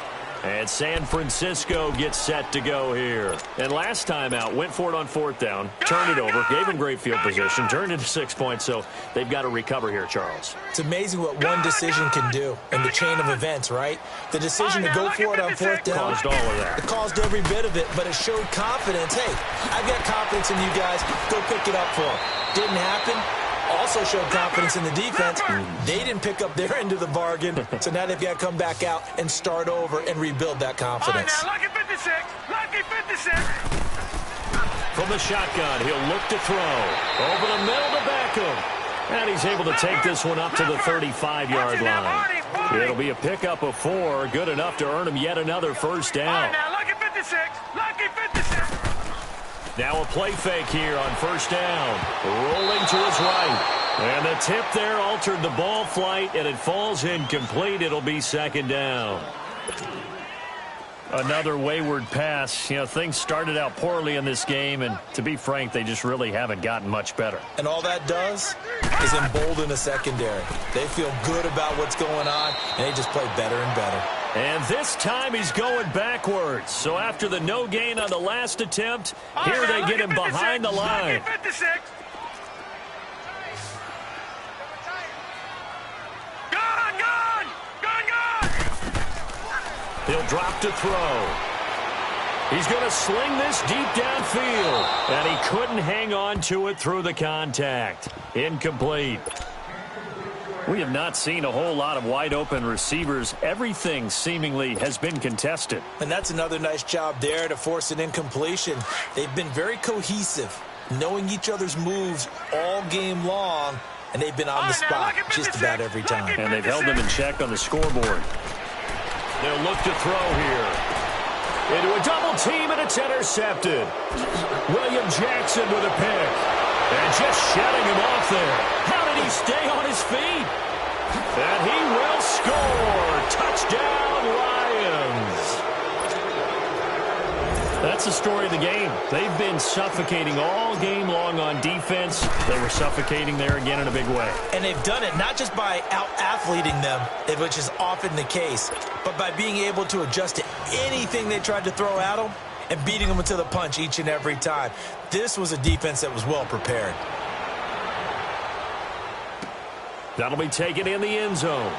And San Francisco gets set to go here. And last time out, went for it on 4th down, turned it over, gave him great field position, turned into 6 points, so they've got to recover here, Charles. It's amazing what one decision can do in the chain of events, right? The decision to go for it on 4th down caused all of that. It caused every bit of it, but it showed confidence. Hey, I've got confidence in you guys. Go pick it up for them. Didn't happen. Also showed confidence in the defense. They didn't pick up their end of the bargain, so now they've got to come back out and start over and rebuild that confidence. All right, now, lucky 56. Lucky 56. From the shotgun, he'll look to throw. Over the middle to Beckham. And he's able to take this one up to the 35-yard line. It'll be a pickup of 4, good enough to earn him yet another 1st down. All right, now, lucky 56. Lucky 56. Now a play fake here on 1st down. Rolling to his right. And the tip there altered the ball flight, and it falls incomplete. It'll be 2nd down. Another wayward pass. You know, things started out poorly in this game, and to be frank, they just really haven't gotten much better. And all that does is embolden the secondary. They feel good about what's going on, and they just play better and better. And this time he's going backwards. So after the no gain on the last attempt, here they get him behind the line. He'll drop to throw. He's going to sling this deep downfield. And he couldn't hang on to it through the contact. Incomplete. We have not seen a whole lot of wide-open receivers. Everything seemingly has been contested. And that's another nice job there to force an incompletion. They've been very cohesive, knowing each other's moves all game long, and they've been on the spot just about every time. And they've held them in check on the scoreboard. They'll look to throw here. Into a double team, and it's intercepted. William Jackson with a pick. And just shutting him off there. How did he stay on his feet? And he will score. Touchdown, Lions. That's the story of the game. They've been suffocating all game long on defense. They were suffocating there again in a big way. And they've done it not just by out-athleting them, which is often the case, but by being able to adjust to anything they tried to throw at them and beating them to the punch each and every time. This was a defense that was well prepared. That'll be taken in the end zone.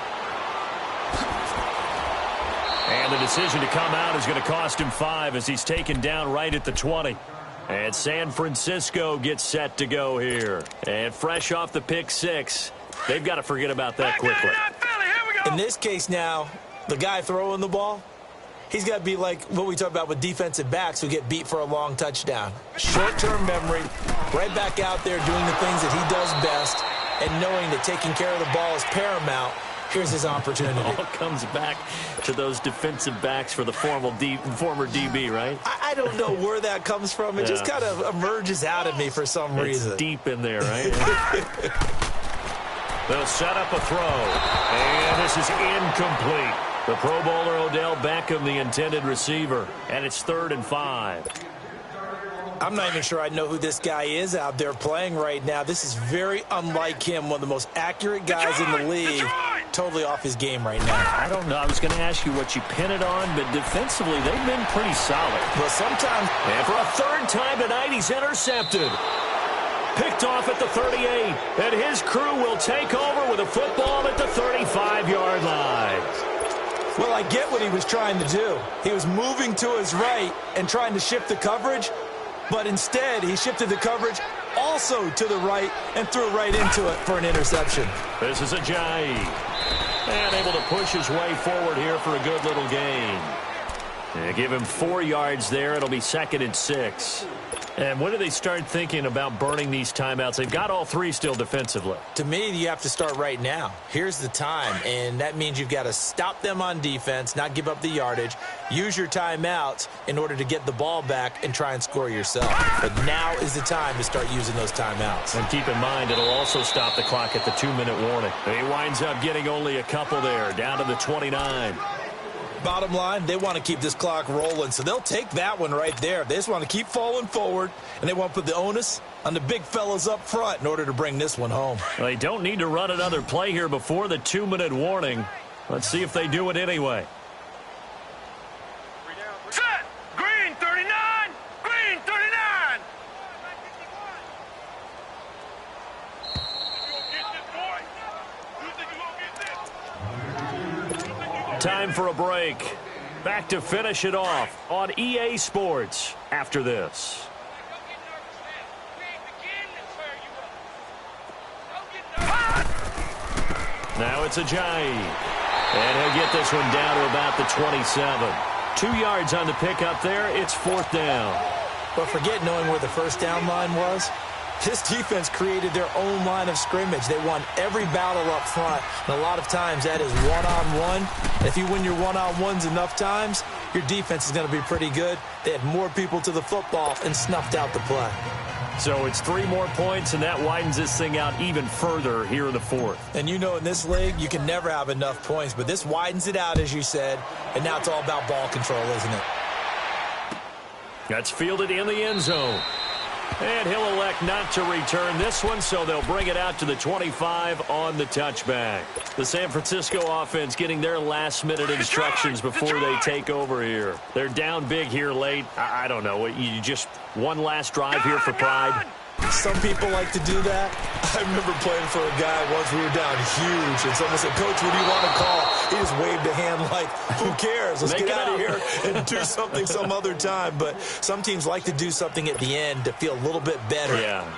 And the decision to come out is going to cost him 5 as he's taken down right at the 20. And San Francisco gets set to go here. And fresh off the pick 6, they've got to forget about that quickly. In this case now, the guy throwing the ball, he's got to be like what we talk about with defensive backs who get beat for a long touchdown. Short-term memory, right back out there doing the things that he does best, and knowing that taking care of the ball is paramount. Here's his opportunity. It all comes back to those defensive backs for the former DB, right? I don't know where that comes from. It just kind of emerges out of me for some reason. It's deep in there, right? They'll set up a throw. And this is incomplete. The Pro Bowler Odell Beckham, the intended receiver. And it's 3rd and 5. I'm not even sure I know who this guy is out there playing right now. This is very unlike him, one of the most accurate guys in the league. Totally off his game right now. I don't know. I was going to ask you what you pin it on, but defensively, they've been pretty solid. But sometimes... And for a 3rd time tonight, he's intercepted. Picked off at the 38. And his crew will take over with a football at the 35-yard line. Well, I get what he was trying to do. He was moving to his right and trying to shift the coverage. But instead, he shifted the coverage also to the right and threw right into it for an interception. This is Ajayi. And able to push his way forward here for a good little gain. And give him 4 yards there. It'll be 2nd and 6. And when do they start thinking about burning these timeouts? They've got all 3 still defensively. To me, you have to start right now. Here's the time, and that means you've got to stop them on defense, not give up the yardage, use your timeouts in order to get the ball back and try and score yourself. But now is the time to start using those timeouts. And keep in mind, it'll also stop the clock at the 2-minute warning. He winds up getting only a couple there, down to the 29. Bottom line, they want to keep this clock rolling, so they'll take that one right there. They just want to keep falling forward, and they want to put the onus on the big fellas up front in order to bring this one home. They don't need to run another play here before the 2-minute warning. Let's see if they do it anyway. Set! Green 39! Green 39! Time for a break. Back to finish it off on EA Sports after this. Now it's Ajayi. And he'll get this one down to about the 27. 2 yards on the pickup there. It's 4th down. But forget knowing where the first down line was. This defense created their own line of scrimmage. They won every battle up front. And a lot of times that is one-on-one. If you win your one-on-ones enough times, your defense is going to be pretty good. They had more people to the football and snuffed out the play. So it's 3 more points, and that widens this thing out even further here in the 4th. And you know in this league, you can never have enough points. But this widens it out, as you said. And now it's all about ball control, isn't it? That's fielded in the end zone. And he'll elect not to return this one, so they'll bring it out to the 25 on the touchback. The San Francisco offense getting their last-minute instructions before they take over here. They're down big here late. I don't know. You just one last drive here for pride? Some people like to do that. I remember playing for a guy once. We were down huge, and someone said, "Coach, what do you want to call?" He just waved a hand like, "Who cares? Let's get out of here and do something some other time." But some teams like to do something at the end to feel a little bit better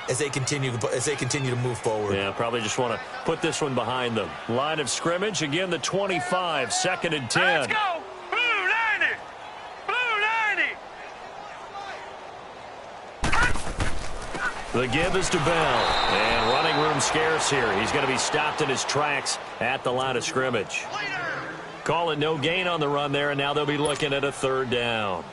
as they continue to move forward. Yeah, probably just want to put this one behind them. Line of scrimmage again, the 25, 2nd and 10. Let's go! Blue 90! Blue 90! The give is to Bell, and running room scarce here. He's going to be stopped in his tracks at the line of scrimmage. Call it no gain on the run there, and now they'll be looking at a 3rd down.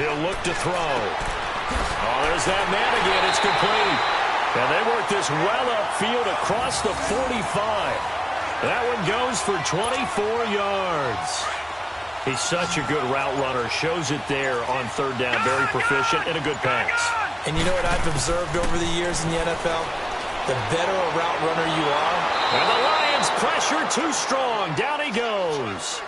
He'll look to throw. Oh, there's that man again. It's complete. And they work this well upfield across the 45. That one goes for 24 yards. He's such a good route runner. Shows it there on third down. Very proficient and a good pass. And you know what I've observed over the years in the NFL? The better a route runner you are. And the Lions pressure too strong. Down he goes.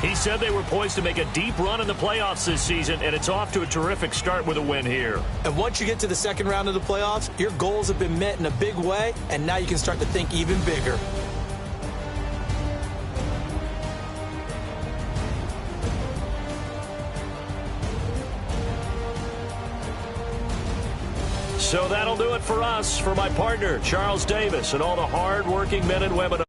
He said they were poised to make a deep run in the playoffs this season, and it's off to a terrific start with a win here. And once you get to the second round of the playoffs, your goals have been met in a big way, and now you can start to think even bigger. So that'll do it for us. For my partner, Charles Davis, and all the hard-working men and women